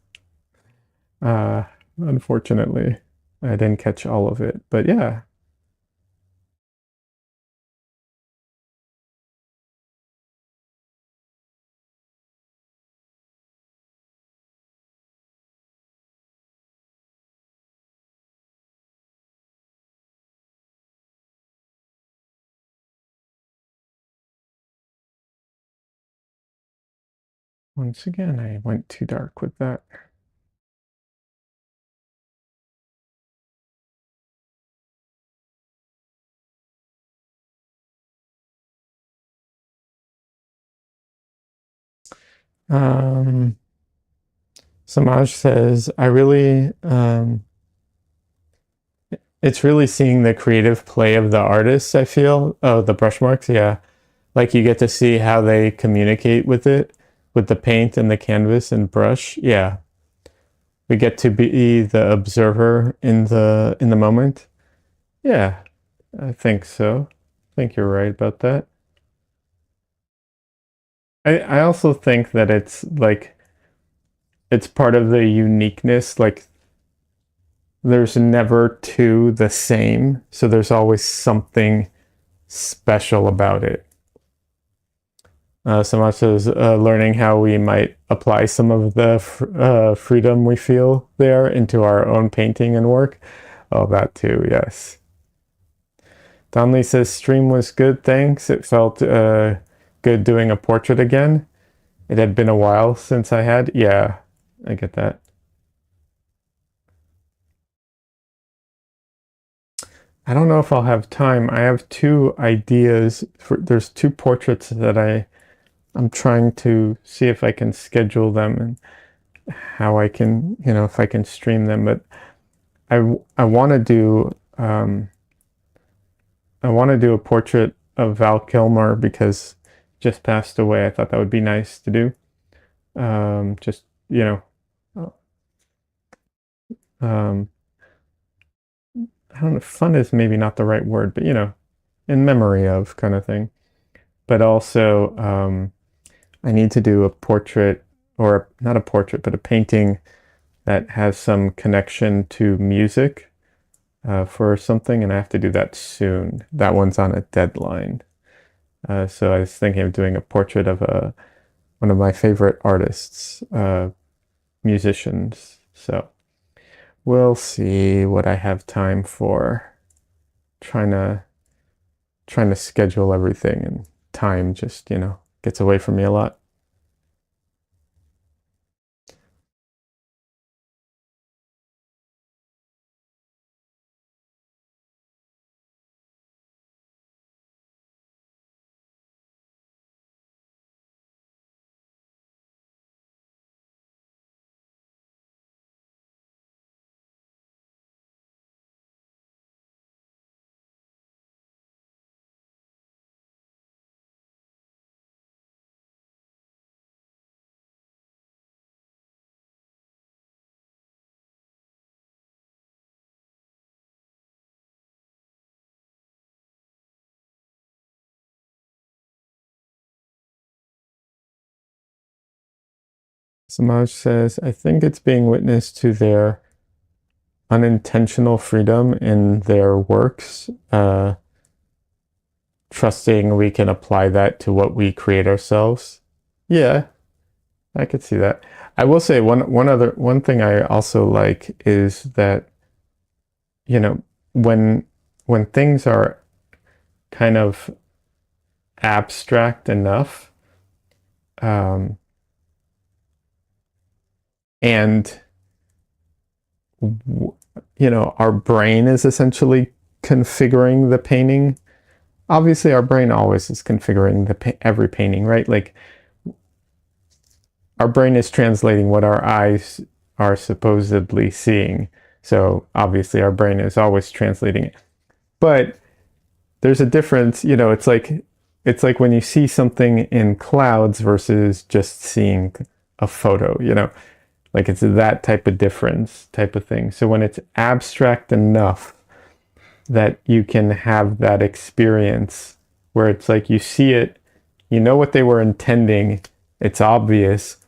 Uh, Unfortunately, I didn't catch all of it, but yeah. Once again, I went too dark with that. Um, Samaj says, it's really seeing the creative play of the artists, I feel. Oh, the brush marks, yeah. Like you get to see how they communicate with it, with the paint and the canvas and brush. Yeah. We get to be the observer in the moment. Yeah, I think so. I think you're right about that. I also think that it's like it's part of the uniqueness. Like there's never two the same, so there's always something special about it. So much as learning how we might apply some of the freedom we feel there into our own painting and work. Oh, that too, yes. Donley says stream was good, thanks. It felt good doing a portrait again. It had been a while since I had. Yeah, I get that. I don't know if I'll have time. I have two ideas there's two portraits that I'm trying to see if I can schedule them and how I can, if I can stream them. But I want to do a portrait of Val Kilmer because just passed away. I thought that would be nice to do. Just um, I don't know. Fun is maybe not the right word, but in memory of kind of thing. But also, I need to do a portrait, or not a portrait, but a painting that has some connection to music for something, and I have to do that soon. That one's on a deadline. So I was thinking of doing a portrait of one of my favorite artists, musicians. So we'll see what I have time for. Trying to schedule everything, and time just gets away from me a lot. Samaj says, I think it's being witness to their unintentional freedom in their works, trusting we can apply that to what we create ourselves. Yeah, I could see that. I will say one thing I also like is that, you know, when things are kind of abstract enough, um, and our brain is essentially configuring the painting. Obviously, our brain always is configuring every painting, right? Like our brain is translating what our eyes are supposedly seeing. So obviously, our brain is always translating it. But there's a difference. It's like when you see something in clouds versus just seeing a photo. Like it's that type of difference type of thing. So when it's abstract enough that you can have that experience where it's like you see it, you know what they were intending, it's obvious,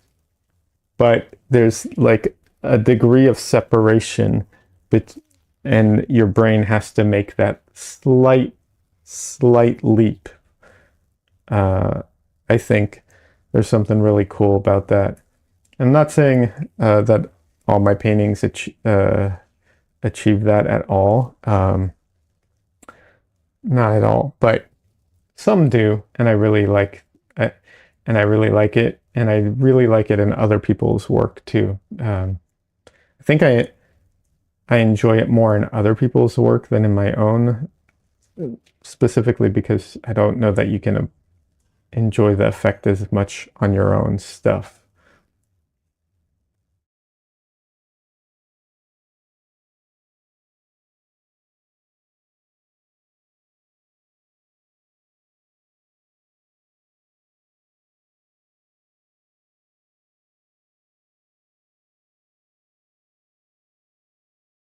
but there's like a degree of separation and your brain has to make that slight leap. I think there's something really cool about that. I'm not saying that all my paintings achieve that at all. Not at all, but some do, and I really like it, and I really like it, and I really like it in other people's work too. I think I enjoy it more in other people's work than in my own, specifically because I don't know that you can enjoy the effect as much on your own stuff.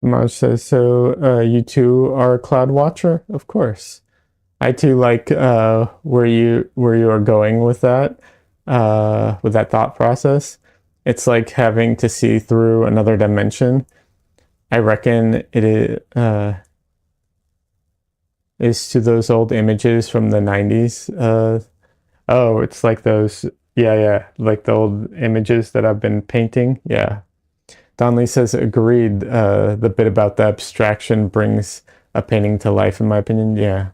Maj says, so you too are a cloud watcher? Of course. I too like where you are going with that thought process. It's like having to see through another dimension. I reckon is to those old images from the 90s. Oh, it's like those, yeah, like the old images that I've been painting. Yeah. Donley says, agreed. The bit about the abstraction brings a painting to life, in my opinion. Yeah.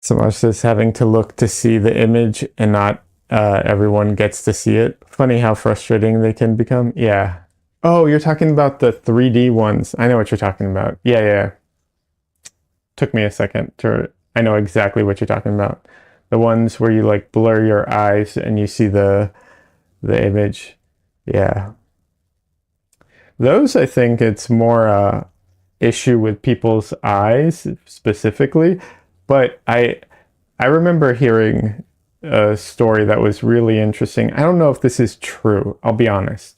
Samaj says, having to look to see the image and not everyone gets to see it. Funny how frustrating they can become. Yeah. Oh, you're talking about the 3D ones. I know what you're talking about. Yeah. Took me a second to, I know exactly what you're talking about. The ones where you like blur your eyes and you see the image. Yeah. Those, I think it's more issue with people's eyes specifically, but I remember hearing a story that was really interesting. I don't know if this is true, I'll be honest.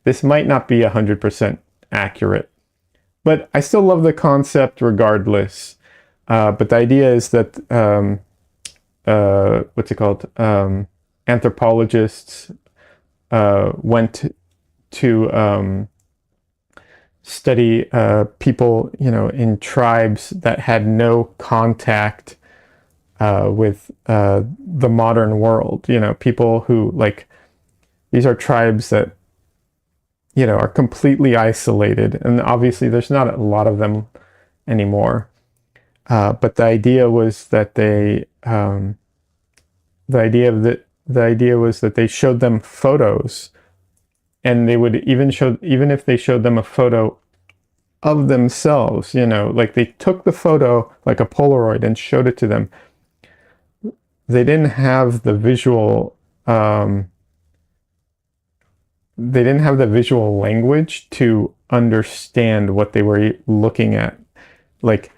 This might not be 100% accurate, but I still love the concept regardless. But the idea is that, what's it called? Anthropologists went to study people, in tribes that had no contact with the modern world. People who like, these are tribes that are completely isolated, and obviously there's not a lot of them anymore. But the idea was that the idea was that they showed them photos, and they would even if they showed them a photo of themselves, like they took the photo like a Polaroid and showed it to them. They didn't have the visual language to understand what they were looking at. Like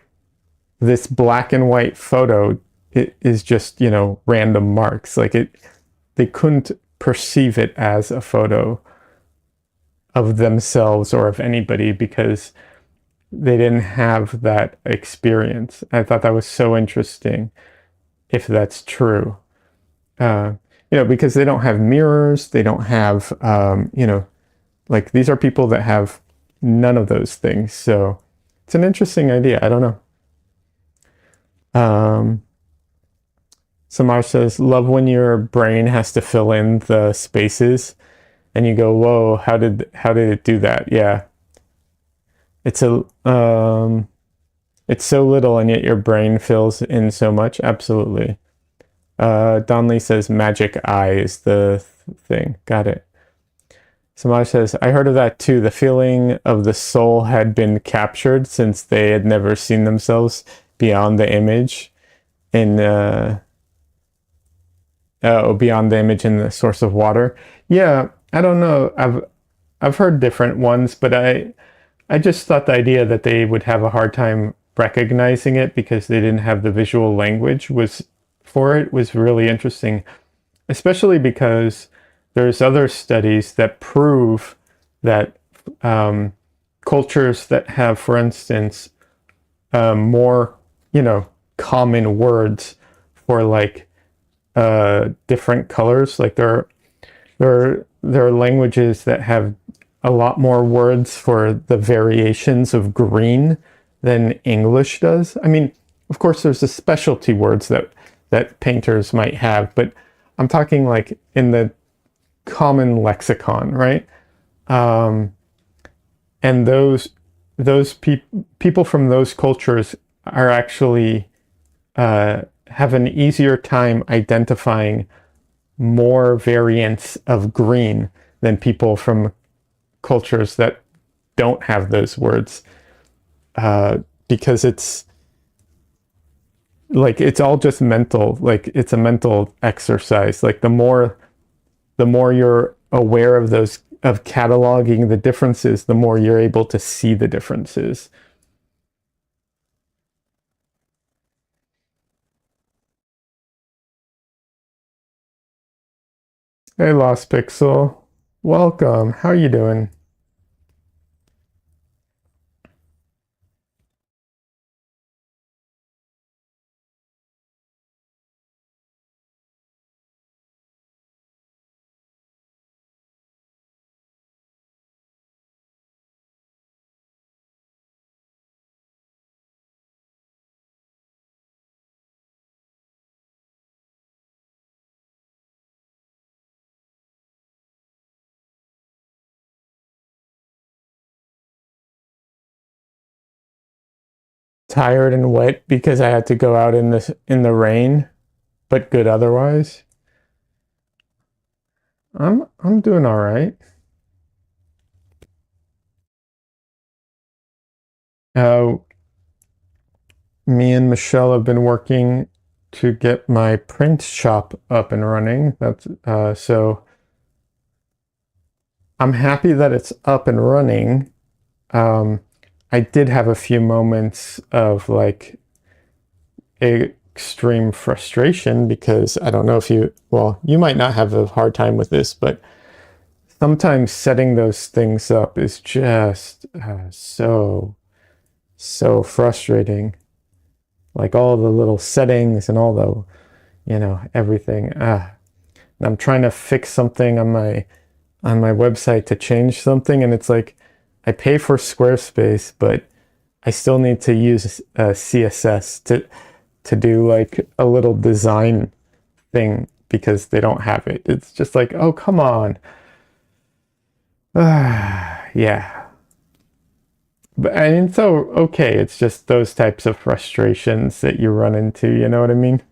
this black and white photo, it is just, random marks. Like they couldn't perceive it as a photo of themselves or of anybody because they didn't have that experience. I thought that was so interesting, if that's true. Because they don't have mirrors, they don't have, like these are people that have none of those things. So it's an interesting idea. I don't know. Samar says, love when your brain has to fill in the spaces and you go, whoa, how did it do that? Yeah. It's it's so little and yet your brain fills in so much. Absolutely. Donley says magic eye is the thing. Got it. Samaj says, I heard of that too. The feeling of the soul had been captured since they had never seen themselves beyond the image in beyond the image in the source of water. Yeah, I don't know. I've heard different ones, but I just thought the idea that they would have a hard time recognizing it because they didn't have the visual language was really interesting, especially because there's other studies that prove that cultures that have, for instance, more, common words for like different colors. Like there are languages that have a lot more words for the variations of green than English does. I mean, of course, there's the specialty words that painters might have, but I'm talking like in the common lexicon, right? And those people from those cultures are actually have an easier time identifying more variants of green than people from cultures that don't have those words, because it's like it's all just mental. Like it's a mental exercise. Like the more you're aware of those, of cataloging the differences, the more you're able to see the differences. Hey, Lost Pixel. Welcome. How are you doing? Tired and wet because I had to go out in the rain, but good otherwise. I'm doing all right. Uh, Me and Michelle have been working to get my print shop up and running. That's so I'm happy that it's up and running. Um, I did have a few moments of like extreme frustration because I don't know if you might not have a hard time with this, but sometimes setting those things up is just so frustrating. Like all the little settings and all the, everything. And I'm trying to fix something on my website to change something, and it's like I pay for Squarespace, but I still need to use CSS to do like a little design thing because they don't have it. It's just like, oh, come on. Yeah. But and so okay, it's just those types of frustrations that you run into, you know what I mean?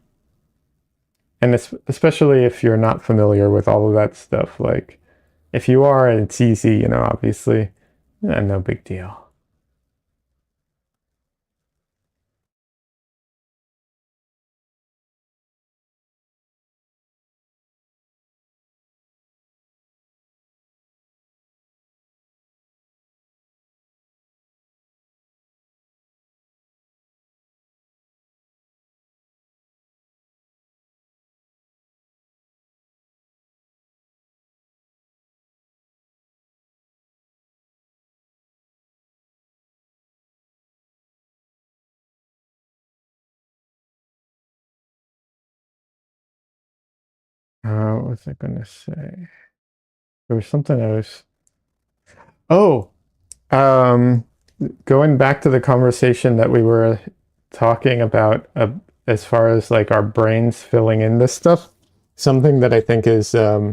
And it's, especially if you're not familiar with all of that stuff, like if you are and it's easy, obviously, no big deal. What was I gonna say? There was something I was. Oh, um, going back to the conversation that we were talking about, as far as like our brains filling in this stuff, something that I think is uh,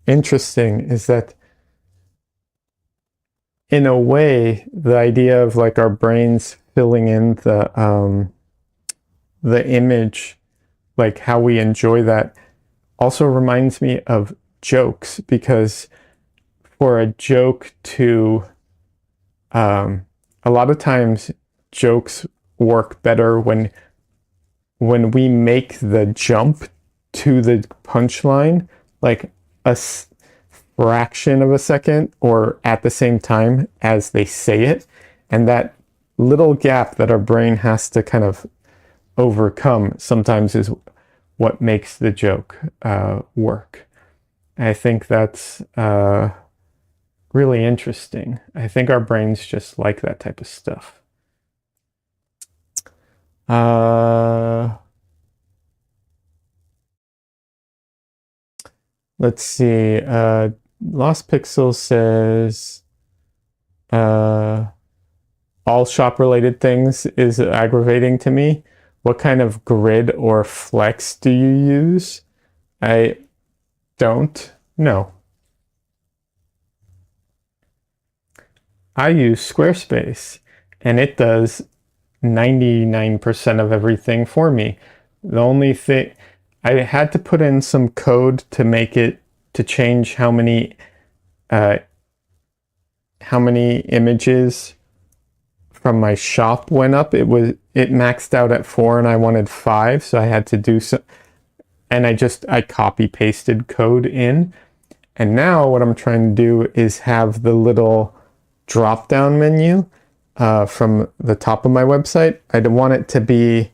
interesting is that in a way, the idea of like our brains filling in the image, like how we enjoy that, also reminds me of jokes, because for a joke to a lot of times jokes work better when we make the jump to the punchline like a fraction of a second or at the same time as they say it, and that little gap that our brain has to kind of overcome sometimes is what makes the joke work. I think that's really interesting. I think our brains just like that type of stuff. Let's see. Lost Pixel says all shop related things is aggravating to me. What kind of grid or flex do you use? I don't know. I use Squarespace and it does 99% of everything for me. The only thing I had to put in some code to make it to change how many images from my shop went up. It maxed out at 4 and I wanted 5, so I had to do some, and I copy pasted code in. And now what I'm trying to do is have the little drop down menu from the top of my website. I want it to be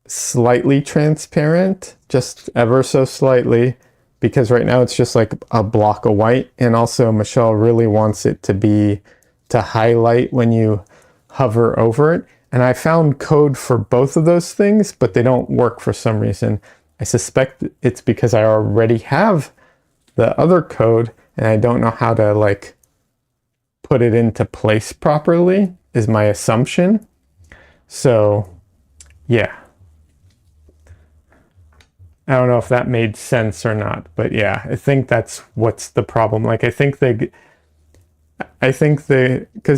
slightly transparent, just ever so slightly, because right now it's just like a block of white. And also Michelle really wants it to highlight when you hover over it. And I found code for both of those things, but they don't work for some reason. I suspect it's because I already have the other code and I don't know how to like put it into place properly, is my assumption. So yeah, I don't know if that made sense or not, but yeah, I think that's what's the problem. Like because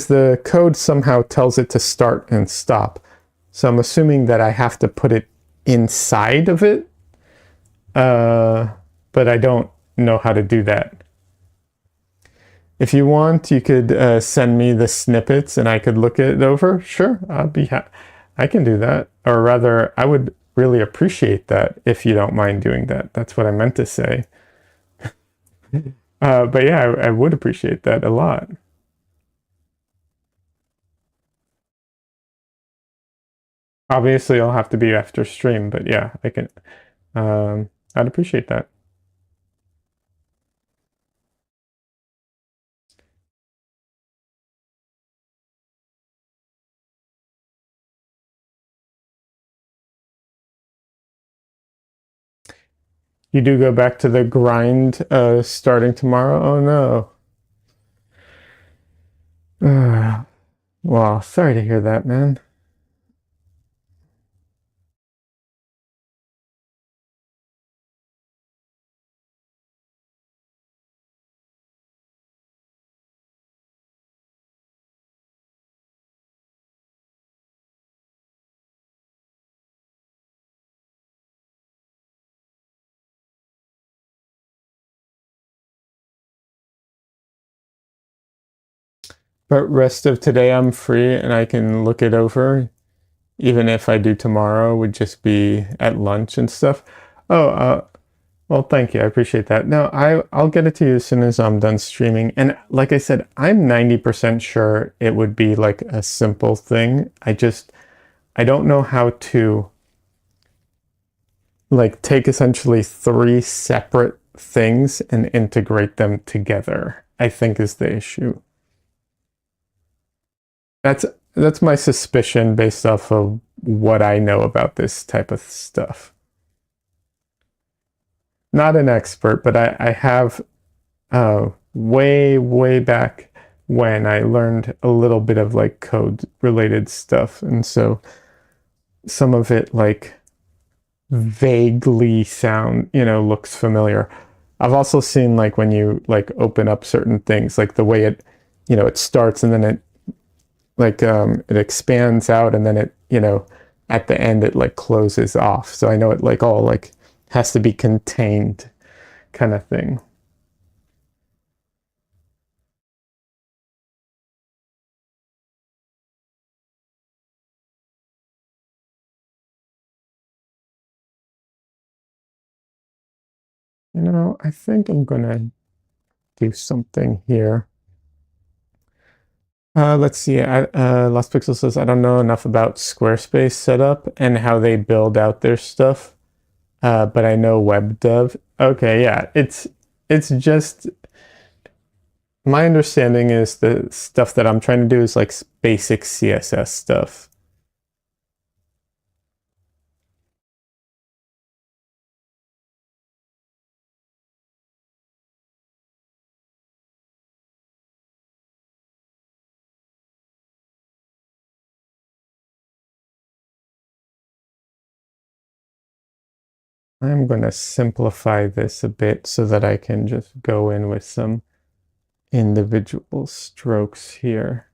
the code somehow tells it to start and stop. So I'm assuming that I have to put it inside of it, but I don't know how to do that. If you want, you could send me the snippets and I could look it over. Sure, I can do that. Or rather, I would really appreciate that if you don't mind doing that. That's what I meant to say. But yeah, I would appreciate that a lot. Obviously, I'll have to be after stream, but yeah, I can. I'd appreciate that. You do go back to the grind starting tomorrow? Oh no. Well, sorry to hear that, man. But rest of today I'm free and I can look it over. Even if I do tomorrow, would just be at lunch and stuff. Oh, well, thank you. I appreciate that. No, I'll get it to you as soon as I'm done streaming. And like I said, I'm 90% sure it would be like a simple thing. I don't know how to like take essentially 3 separate things and integrate them together, I think is the issue. That's that's my suspicion based off of what I know about this type of stuff. Not an expert, but I have way back when I learned a little bit of like code related stuff, and so some of it like vaguely looks familiar. I've also seen like when you like open up certain things, like the way it starts and then it expands out and then at the end it like closes off. So I know it like all like has to be contained kind of thing. I think I'm gonna do something here. Let's see. Lost Pixel says, I don't know enough about Squarespace setup and how they build out their stuff, but I know web dev. Okay, yeah, it's just my understanding is the stuff that I'm trying to do is like basic CSS stuff. I'm going to simplify this a bit so that I can just go in with some individual strokes here.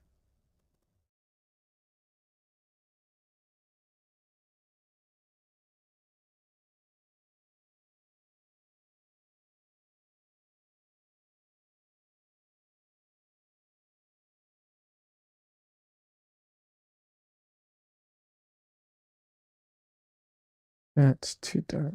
That's too dark.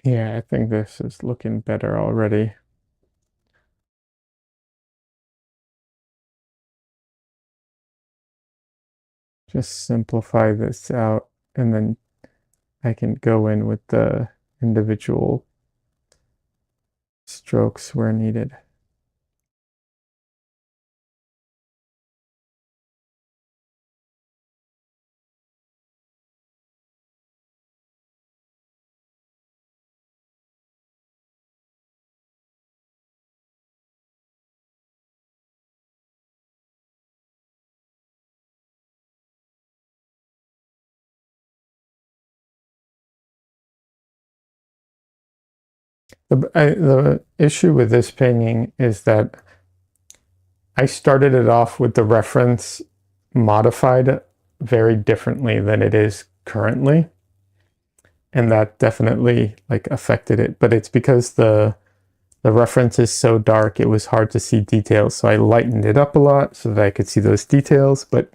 Yeah, I think this is looking better already. Just simplify this out and then I can go in with the individual strokes where needed. The issue with this painting is that I started it off with the reference modified very differently than it is currently. And that definitely like affected it. But it's because the reference is so dark, it was hard to see details. So I lightened it up a lot so that I could see those details, but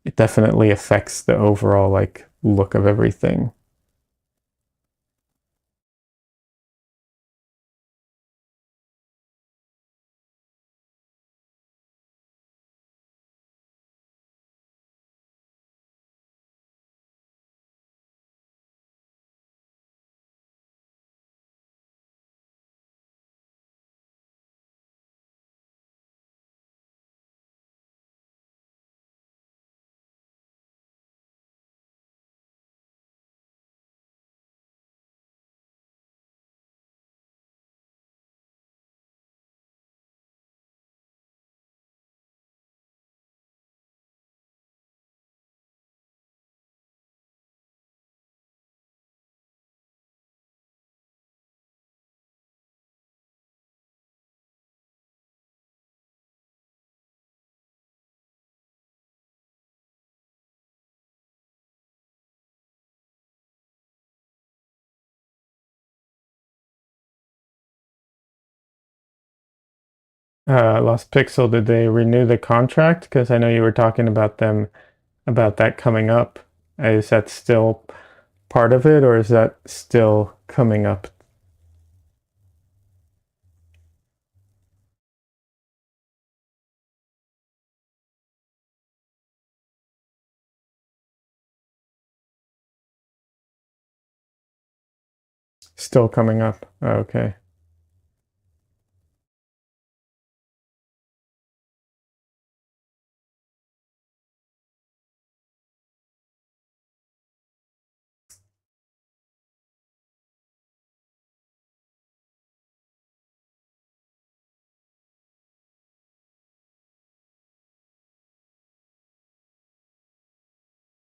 it definitely affects the overall like look of everything. Lost Pixel, did they renew the contract? Because I know you were talking about them about that coming up. Is that still part of it, or is that still coming up? Still coming up. Okay.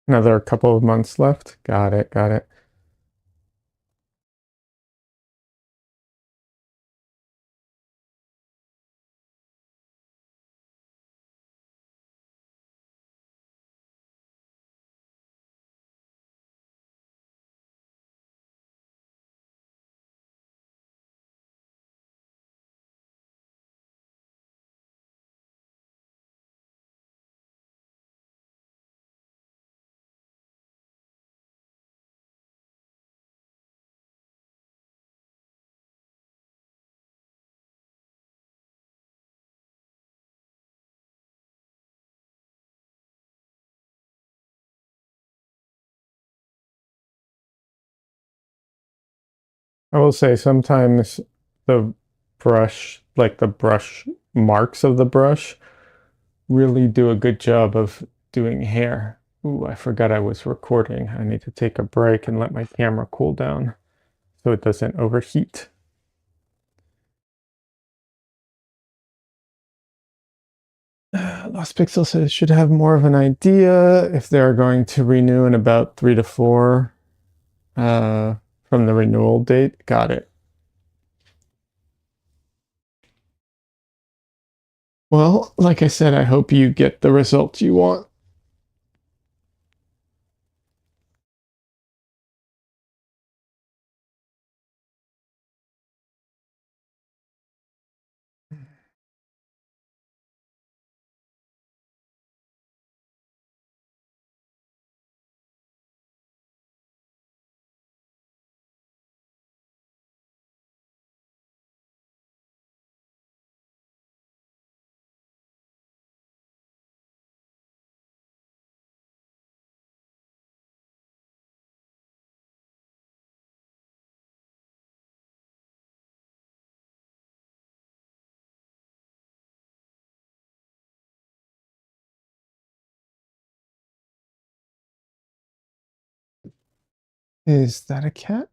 Another couple of months left. Got it. Got it. I will say sometimes the brush, like the brush marks of the brush, really do a good job of doing hair. Ooh, I forgot I was recording. I need to take a break and let my camera cool down so it doesn't overheat. Lost Pixel says should have more of an idea if they're going to renew in about 3 to 4 from the renewal date. Got it. Well, like I said, I hope you get the results you want. Is that a cat?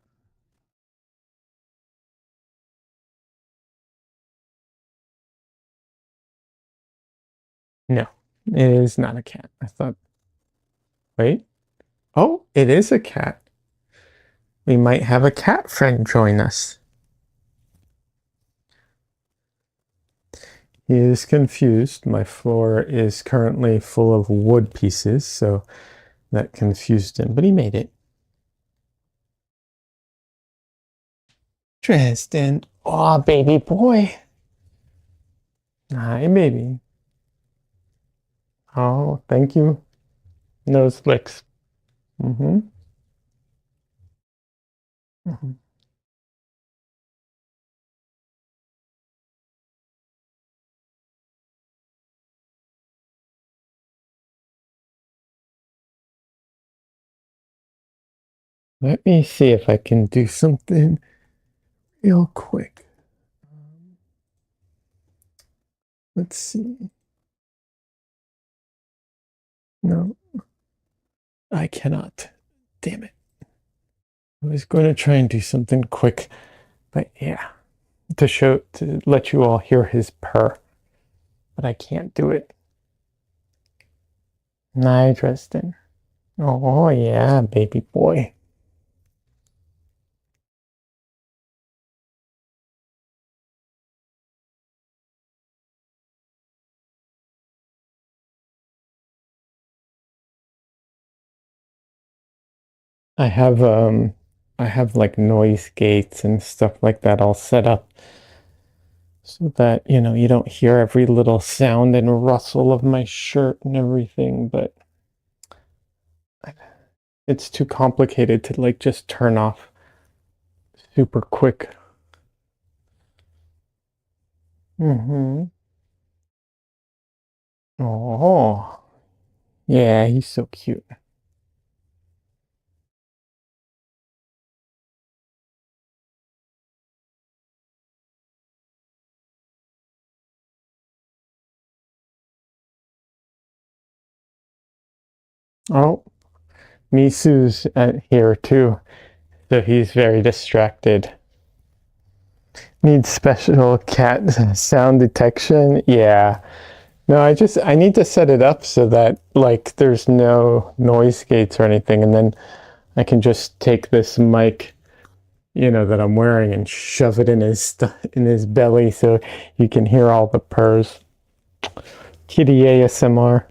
No, it is not a cat. I thought, wait. Oh, it is a cat. We might have a cat friend join us. He is confused. My floor is currently full of wood pieces, so that confused him, but he made it. Tristan. Aw, baby boy. Hi, baby. Oh, thank you. Nose licks. Mm-hmm. Mm-hmm. Let me see if I can do something real quick. Let's see. No, I cannot. Damn it. I was going to try and do something quick, but yeah, to let you all hear his purr, but I can't do it. Hi, Tristan. Oh yeah, baby boy. I have I have like noise gates and stuff like that all set up so that, you don't hear every little sound and rustle of my shirt and everything, but it's too complicated to like just turn off super quick. Mm-hmm. Oh, yeah, he's so cute. Oh, Misu's here too, so he's very distracted. Needs special cat sound detection. Yeah. No, I need to set it up so that like there's no noise gates or anything, and then I can just take this mic, that I'm wearing and shove it in his belly so you can hear all the purrs. Kitty ASMR.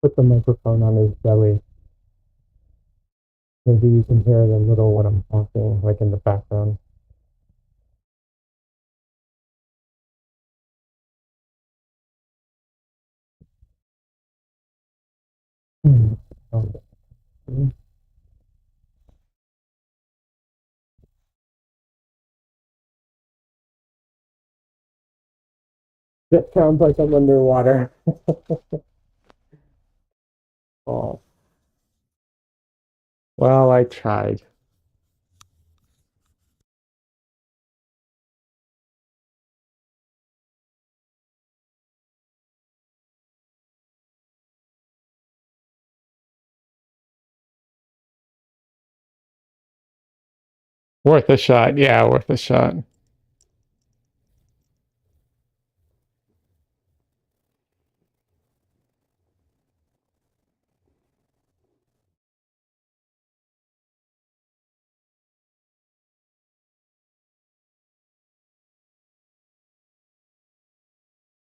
Put the microphone on his belly. Maybe you can hear it a little when I'm talking, like in the background. That sounds like I'm underwater. Oh, well, I tried. Worth a shot. Yeah, worth a shot.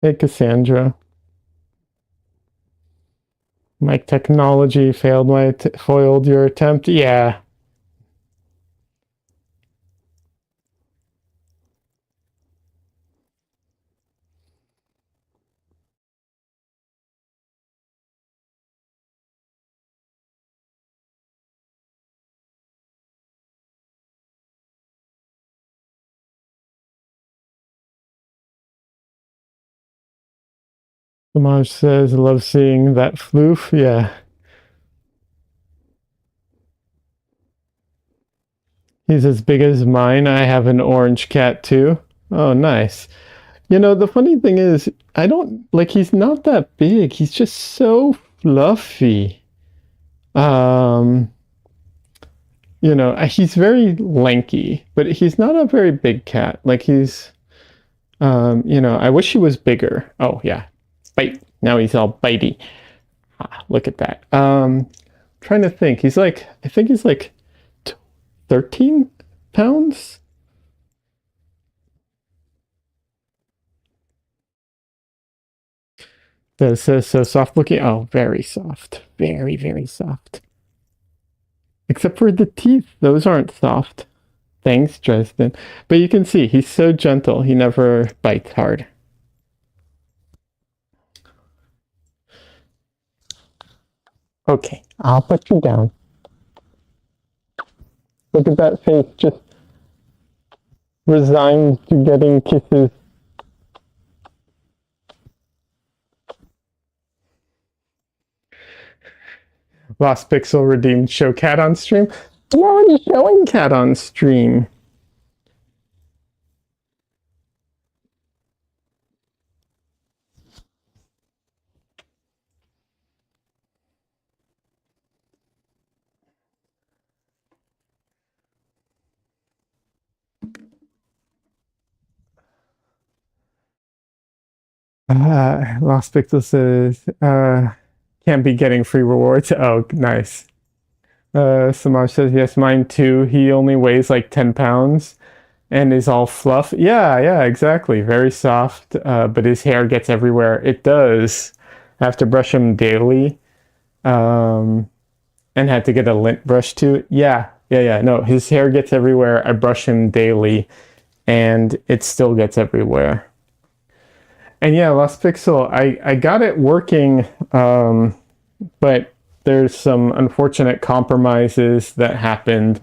Hey, Cassandra. My technology foiled your attempt. Yeah. Samaj says, love seeing that floof. Yeah. He's as big as mine. I have an orange cat too. Oh, nice. You know, the funny thing is, I don't like he's not that big. He's just so fluffy. Um, he's very lanky, but he's not a very big cat. Like I wish he was bigger. Oh, yeah. Bite. Now he's all bitey. Ah, look at that. Trying to think. I think he's like 13 pounds. That says so soft looking. Oh, very soft. Very, very soft. Except for the teeth. Those aren't soft. Thanks, Dresden. But you can see he's so gentle. He never bites hard. Okay, I'll put you down. Look at that face, just resigned to getting kisses. Lost Pixel redeemed show cat on stream. We're already showing cat on stream. Lost Pixel says, can't be getting free rewards. Oh, nice. Samaj says, yes, mine too. He only weighs like 10 pounds and is all fluff. Yeah, exactly. Very soft, but his hair gets everywhere. It does. I have to brush him daily. And had to get a lint brush too. Yeah. No, his hair gets everywhere. I brush him daily and it still gets everywhere. And yeah, Lost Pixel, I got it working, but there's some unfortunate compromises that happened.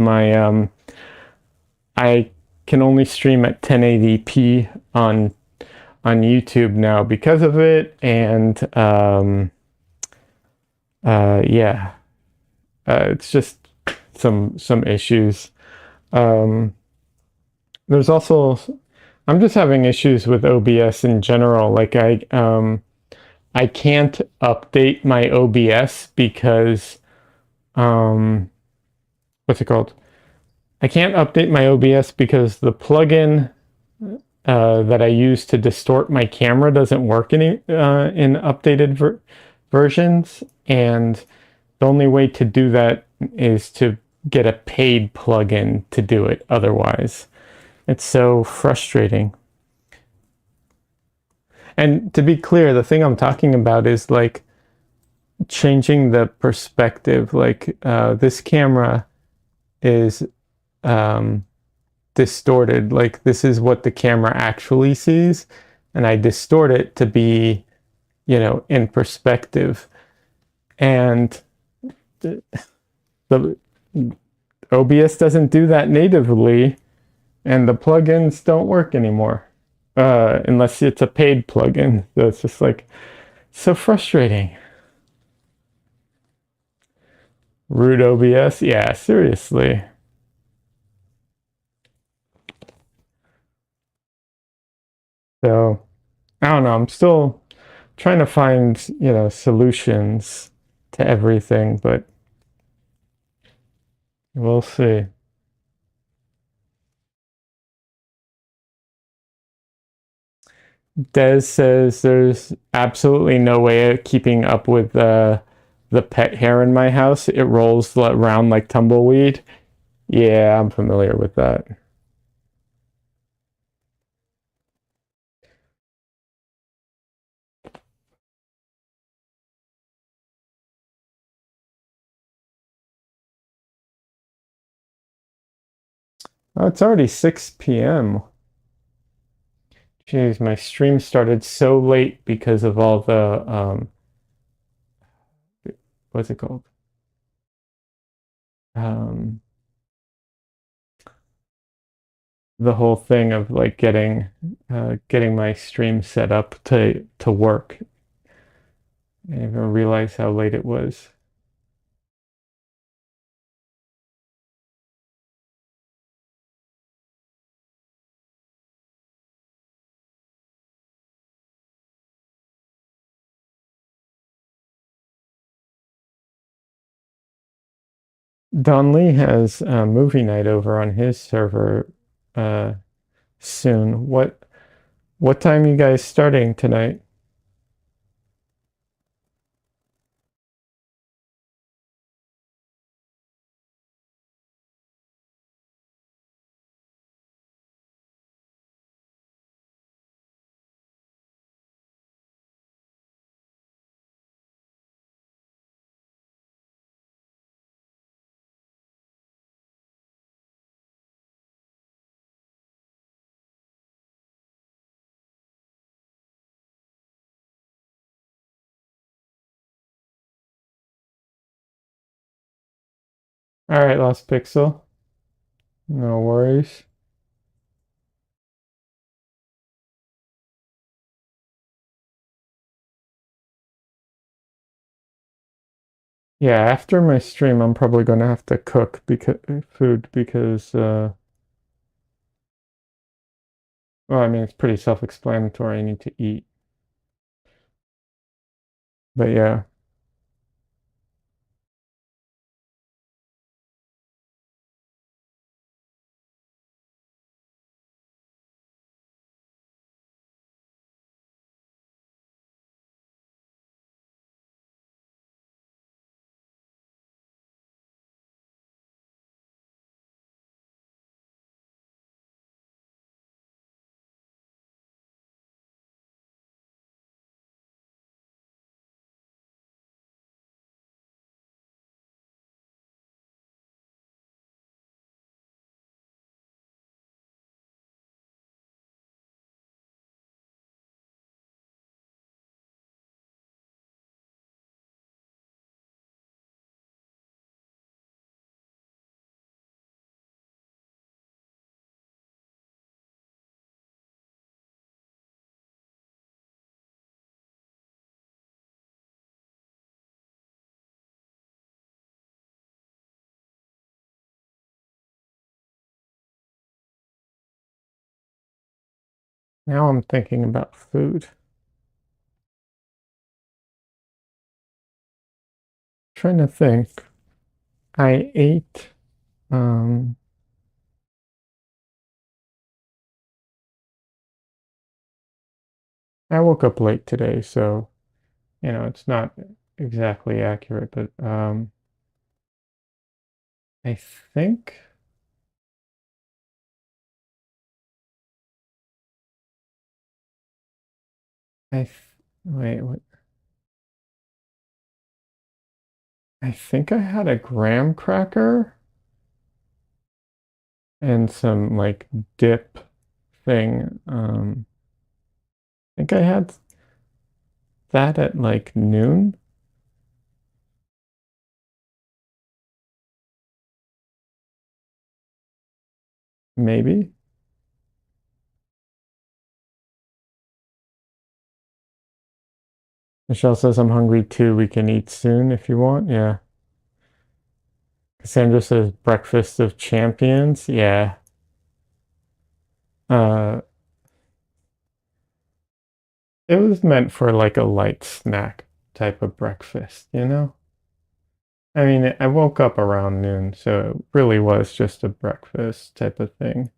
I can only stream at 1080p on YouTube now because of it, and yeah, it's just some issues. There's also I'm just having issues with OBS in general. Like I can't update my OBS because what's it called? I can't update my OBS because the plugin that I use to distort my camera doesn't work in updated versions, and the only way to do that is to get a paid plugin to do it. Otherwise, it's so frustrating. And to be clear, the thing I'm talking about is like changing the perspective. Like this camera is distorted. Like this is what the camera actually sees, and I distort it to be, in perspective. And the OBS doesn't do that natively, and the plugins don't work anymore. Unless it's a paid plugin. So it's just like so frustrating. Root OBS, yeah, seriously. So I don't know. I'm still trying to find, solutions to everything, but we'll see. Des says there's absolutely no way of keeping up with the pet hair in my house. It rolls around like tumbleweed. Yeah, I'm familiar with that. Oh, it's already 6 p.m. Jeez, my stream started so late because of all the what's it called? Um, the whole thing of like getting my stream set up to work. I didn't even realize how late it was. Don Lee has movie night over on his server uh, soon. What time are you guys starting tonight? All right, Lost Pixel. No worries. Yeah, after my stream, I'm probably going to have to cook because well, I mean, it's pretty self-explanatory. I need to eat. But yeah. Now I'm thinking about food. Trying to think. I ate um I woke up late today, so it's not exactly accurate, but I think I th wait, what? I think I had a graham cracker and some like dip thing. I think I had that at like noon. Maybe. Michelle says, I'm hungry too. We can eat soon if you want. Yeah. Cassandra says, breakfast of champions. Yeah. Uh, it was meant for like a light snack type of breakfast, you know? I mean, I woke up around noon, so it really was just a breakfast type of thing.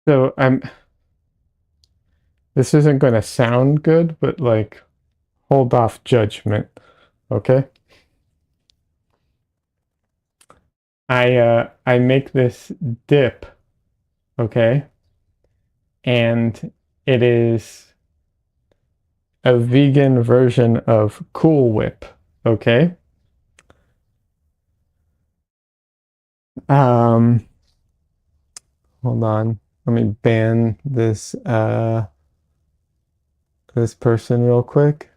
So this isn't going to sound good, but like, hold off judgment, okay? I make this dip, okay? And it is a vegan version of Cool Whip, okay? Um, hold on. Let me ban this person real quick.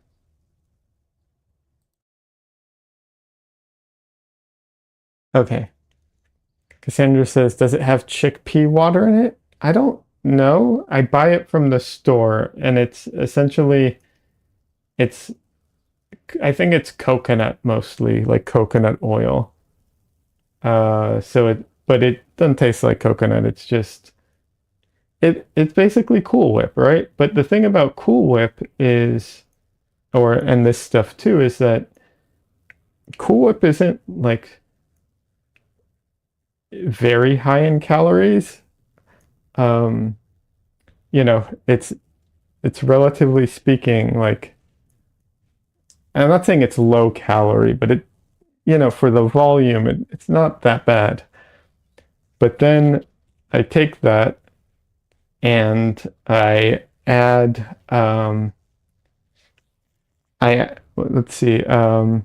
Okay. Cassandra says, does it have chickpea water in it? I don't know. I buy it from the store and it's essentially it's I think it's coconut mostly, like coconut oil. But it doesn't taste like coconut. It's just it's basically Cool Whip, right? But the thing about Cool Whip is, and this stuff too, is that Cool Whip isn't like very high in calories. Um, it's relatively speaking like I'm not saying it's low calorie, but for the volume, it's not that bad. But then I take that and I add let's see. Oh,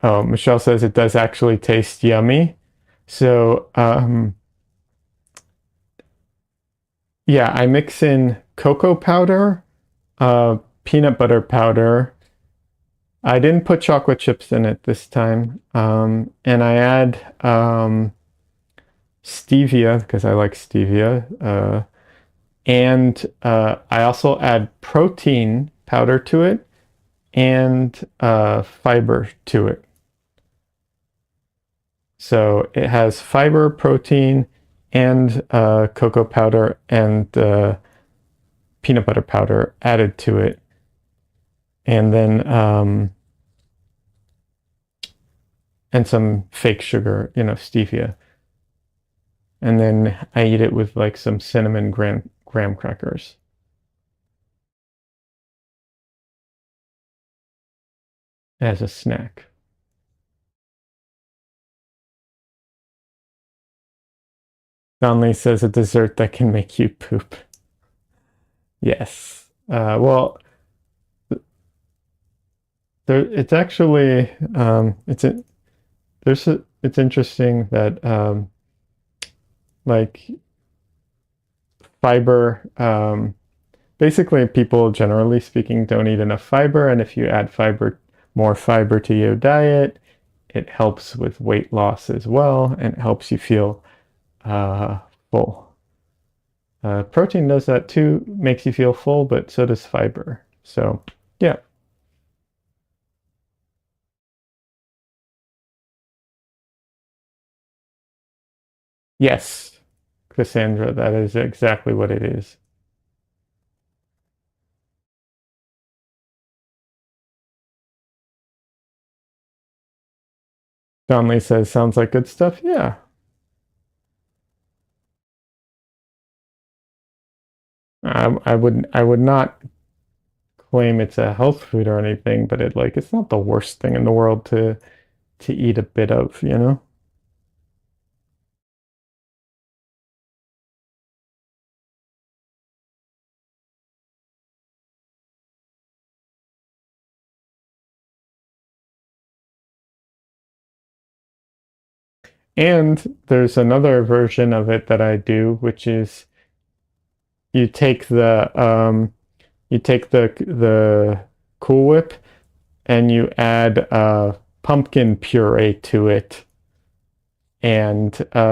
Michelle says it does actually taste yummy. So yeah, I mix in cocoa powder, peanut butter powder. I didn't put chocolate chips in it this time. And I add stevia because I like stevia. And I also add protein powder to it and fiber to it. So it has fiber, protein, and cocoa powder and peanut butter powder added to it. And then and some fake sugar, stevia. And then I eat it with like some cinnamon graham crackers as a snack. Donley says a dessert that can make you poop. Yes. Well, it's actually it's interesting that like fiber basically people generally speaking don't eat enough fiber, and if you add more fiber to your diet, it helps with weight loss as well and it helps you feel uh, full. Protein does that too, makes you feel full, but so does fiber. So yeah. Yes, Cassandra, that is exactly what it is. Donley says, sounds like good stuff. Yeah. I would not claim it's a health food or anything, but it's not the worst thing in the world to eat a bit of, you know? And there's another version of it that I do, which is you take the Cool Whip and you add pumpkin puree to it and uh,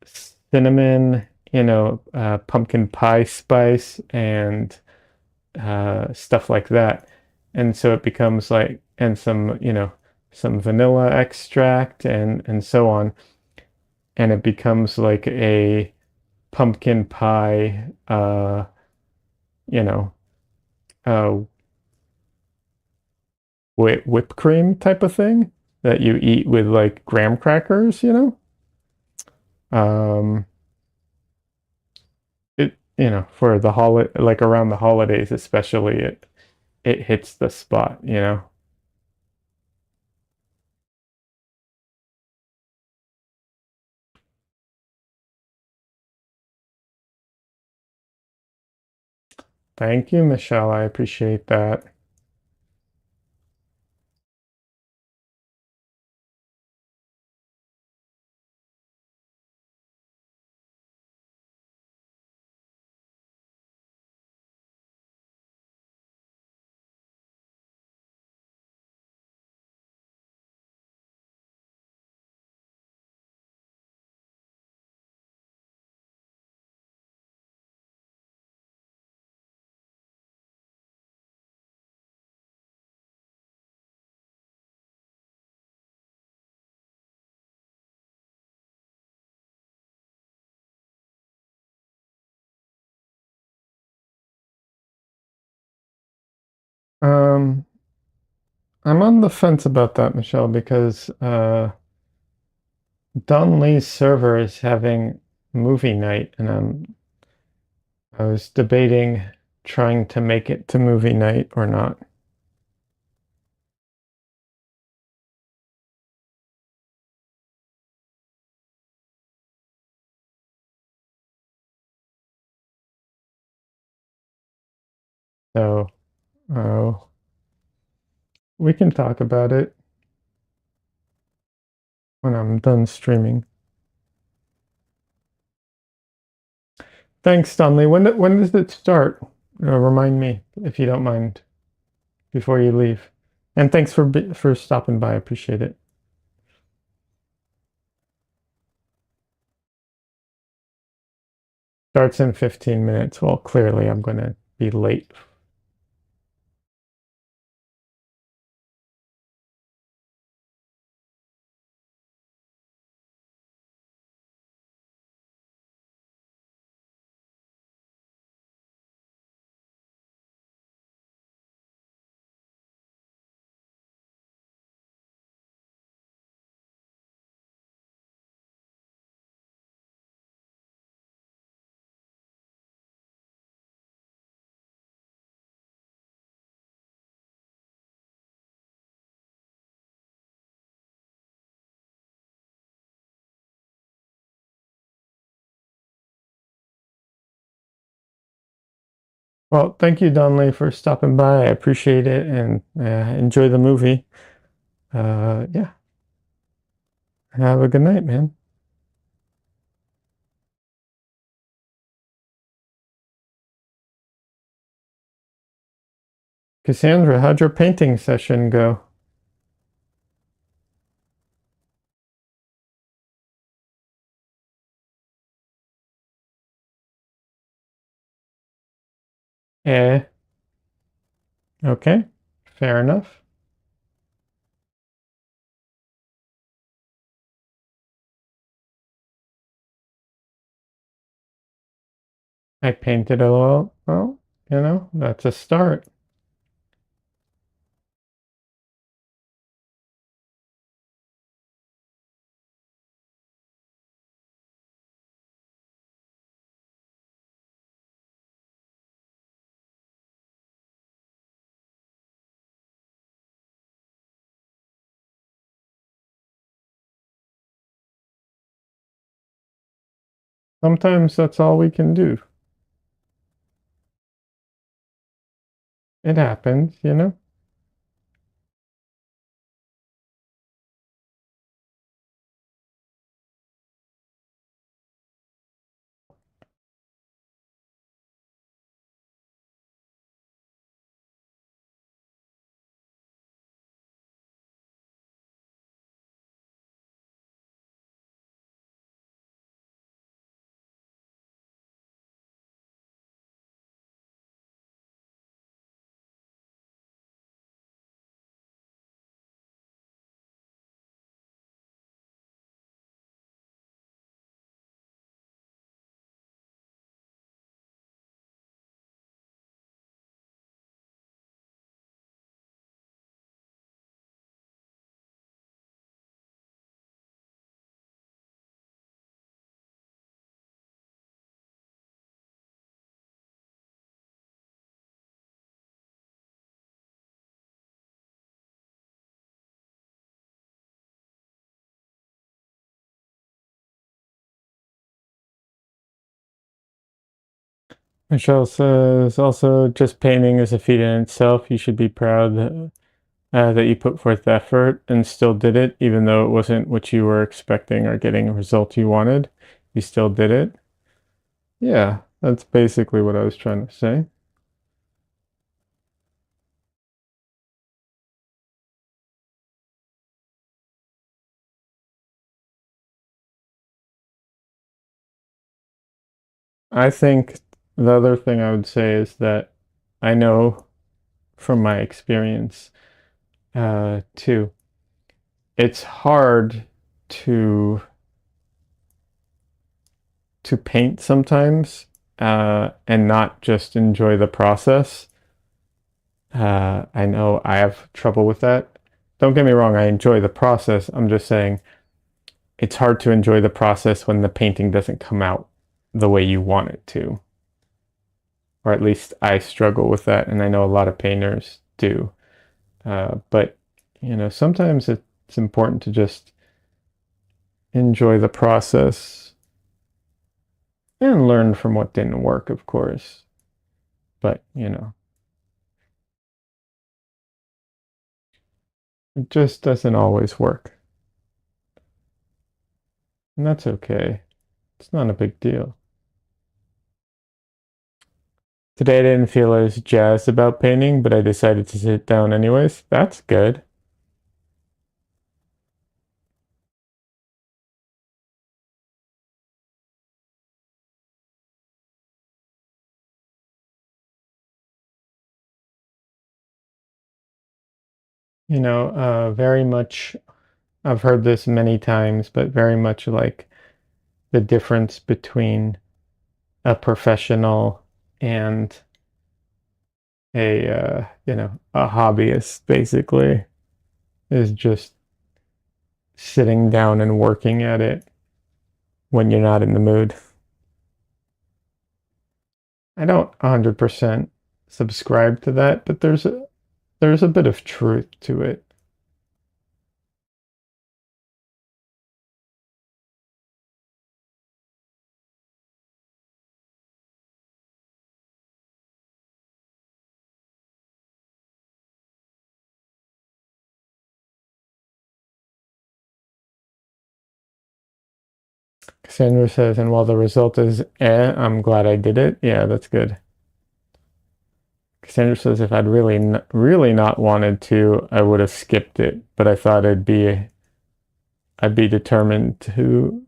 cinnamon, pumpkin pie spice and stuff like that. And so it becomes like, and some vanilla extract and so on. And it becomes like a pumpkin pie, you know, uh, whipped cream type of thing that you eat with like graham crackers, you know? Um, for the holiday, like around the holidays especially, it hits the spot, you know? Thank you, Michelle. I appreciate that. Um, I'm on the fence about that, Michelle, because Don Lee's server is having movie night, and I was debating trying to make it to movie night or not. So, uh, we can talk about it when I'm done streaming. Thanks, Stanley. When does it start? Remind me if you don't mind before you leave. And thanks for stopping by. I appreciate it. Starts in 15 minutes. Well, clearly I'm going to be late. Well, thank you, Donnelly, for stopping by. I appreciate it and enjoy the movie. Yeah, have a good night, man. Cassandra, how'd your painting session go? Eh, okay, fair enough. I painted a little. Well, that's a start. Sometimes that's all we can do. It happens, you know? Michelle says also just painting is a feat in itself. You should be proud that you put forth the effort and still did it, even though it wasn't what you were expecting or getting a result you wanted. You still did it. Yeah, that's basically what I was trying to say. I think the other thing I would say is that I know from my experience too, it's hard to paint sometimes and not just enjoy the process. I know I have trouble with that. Don't get me wrong, I enjoy the process. I'm just saying it's hard to enjoy the process when the painting doesn't come out the way you want it to. Or at least I struggle with that, and I know a lot of painters do. But, you know, sometimes it's important to just enjoy the process and learn from what didn't work, of course. But, you know, it just doesn't always work. And that's okay. It's not a big deal. Today I didn't feel as jazzed about painting, but I decided to sit down anyways. That's good. You know, very much, I've heard this many times, but very much like the difference between a professional and you know, a hobbyist basically is just sitting down and working at it when you're not in the mood. I don't 100% subscribe to that, but there's a bit of truth to it. Cassandra says, and while the result is I'm glad I did it. Yeah, that's good. Cassandra says, if I'd really not wanted to, I would have skipped it, but I thought I'd be determined to,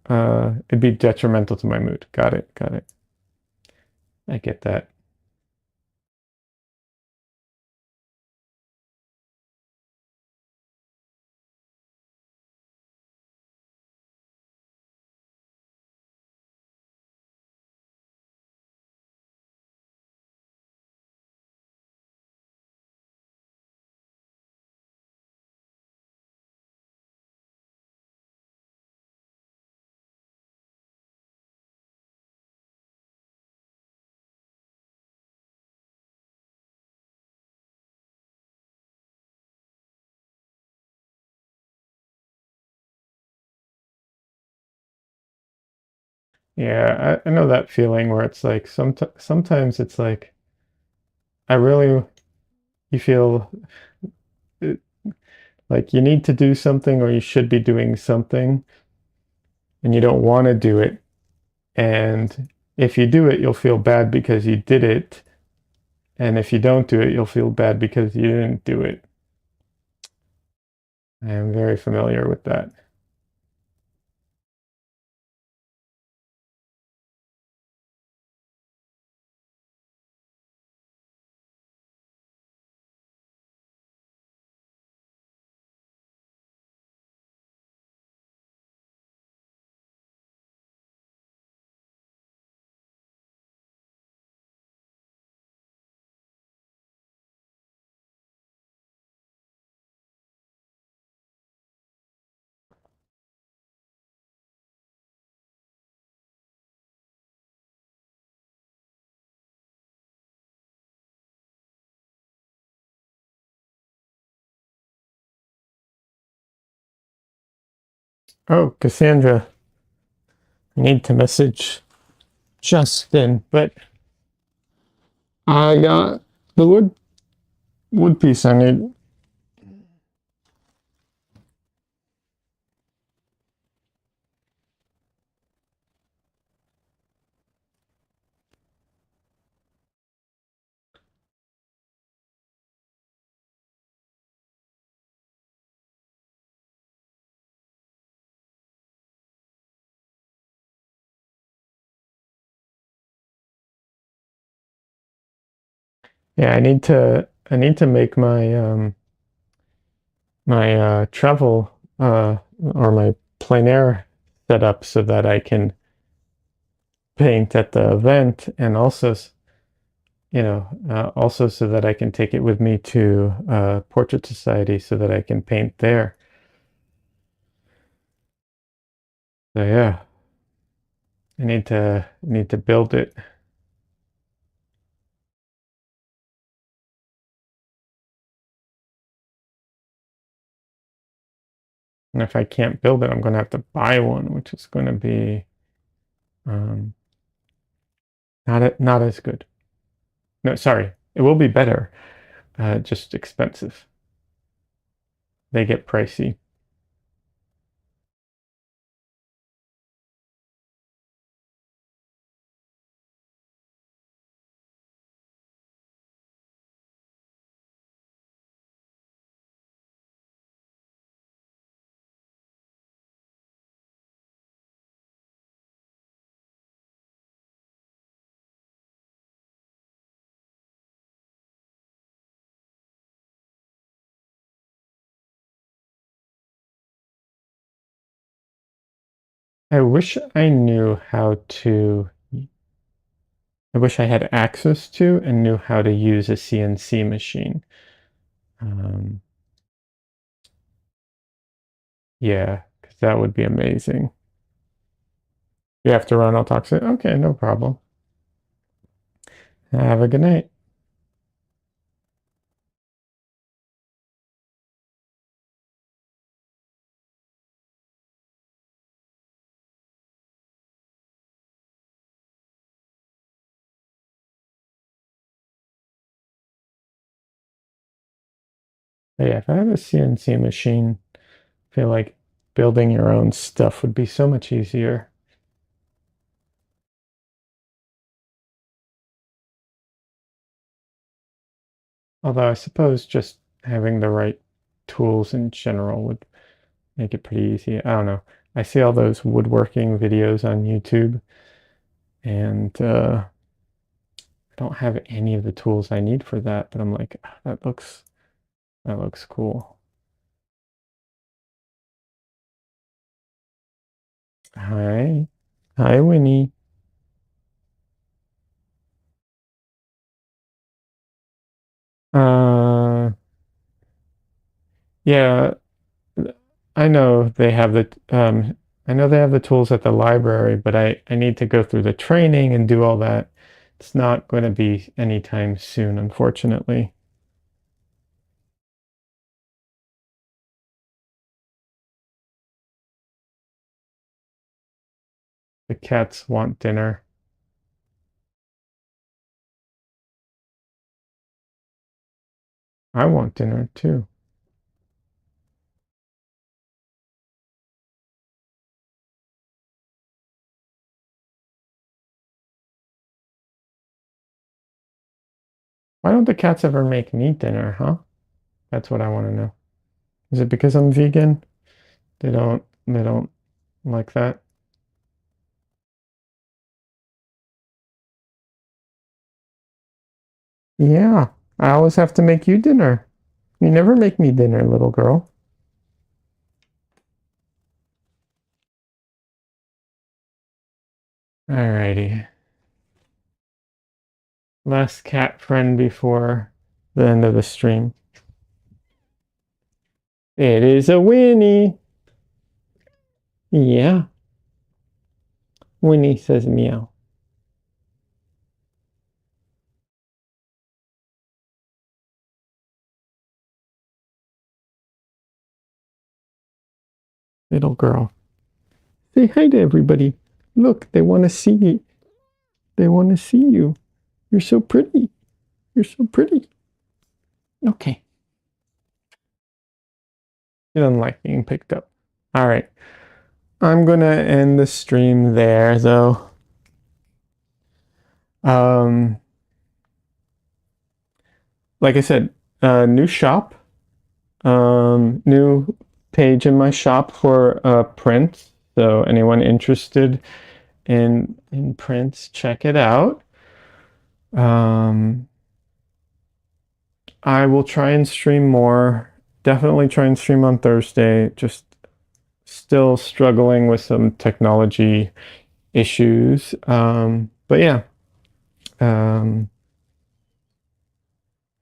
it'd be detrimental to my mood. Got it, got it. I get that. I know that feeling where it's like sometimes it's like I really you feel uh, like you need to do something or you should be doing something and you don't want to do it. And if you do it, you'll feel bad because you did it. And if you don't do it, you'll feel bad because you didn't do it. I am very familiar with that. Oh, Cassandra, I need to message Justin, but I got the wood piece I need. Yeah, I need to make my my travel or my plein air setup so that I can paint at the event and also also so that I can take it with me to Portrait Society so that I can paint there. So yeah, I need to build it. And if I can't build it, I'm going to have to buy one, which is going to be um, not as good. No, sorry, it will be better, just expensive. They get pricey. I wish I knew how to. I wish I had access to and knew how to use a CNC machine. Um, yeah, because that would be amazing. You have to run, I'll talk to you. Okay, no problem. Have a good night. But yeah, if I had a CNC machine, I feel like building your own stuff would be so much easier. Although I suppose just having the right tools in general would make it pretty easy. I don't know. I see all those woodworking videos on YouTube, and I don't have any of the tools I need for that, but I'm like, "Ah, that looks cool." Hi. Hi, Winnie. Uh, yeah, I know they have I know they have the tools at the library, but I need to go through the training and do all that. It's not going to be anytime soon, unfortunately. The cats want dinner. I want dinner too. Why don't the cats ever make me dinner, huh? That's what I want to know. Is it because I'm vegan? They don't like that. Yeah, I always have to make you dinner. You never make me dinner, little girl. Alrighty. Last cat friend before the end of the stream. It is a Winnie. Yeah. Winnie says meow. Little girl. Say hi to everybody. Look, they want to see you. They want to see you. You're so pretty. You're so pretty. Okay. She doesn't like being picked up. All right. I'm going to end the stream there, though. Um, like I said, new shop, new page in my shop for prints. So anyone interested in prints, check it out. I will try and stream more. Definitely try and stream on Thursday. Just still struggling with some technology issues. But yeah, um,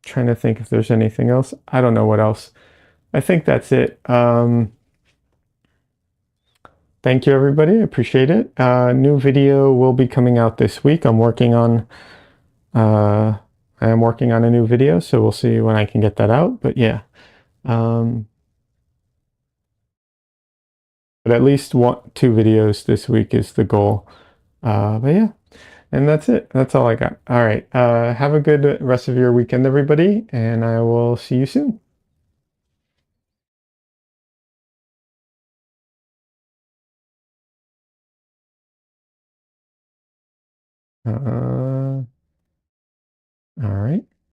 trying to think if there's anything else. I don't know what else. I think that's it. Thank you, everybody. I appreciate it. New video will be coming out this week. Uh, I am working on a new video, so we'll see when I can get that out. But yeah, but at least two videos this week is the goal. But yeah, and that's it. That's all I got. All right. Have a good rest of your weekend, everybody, and I will see you soon. Uh, all right.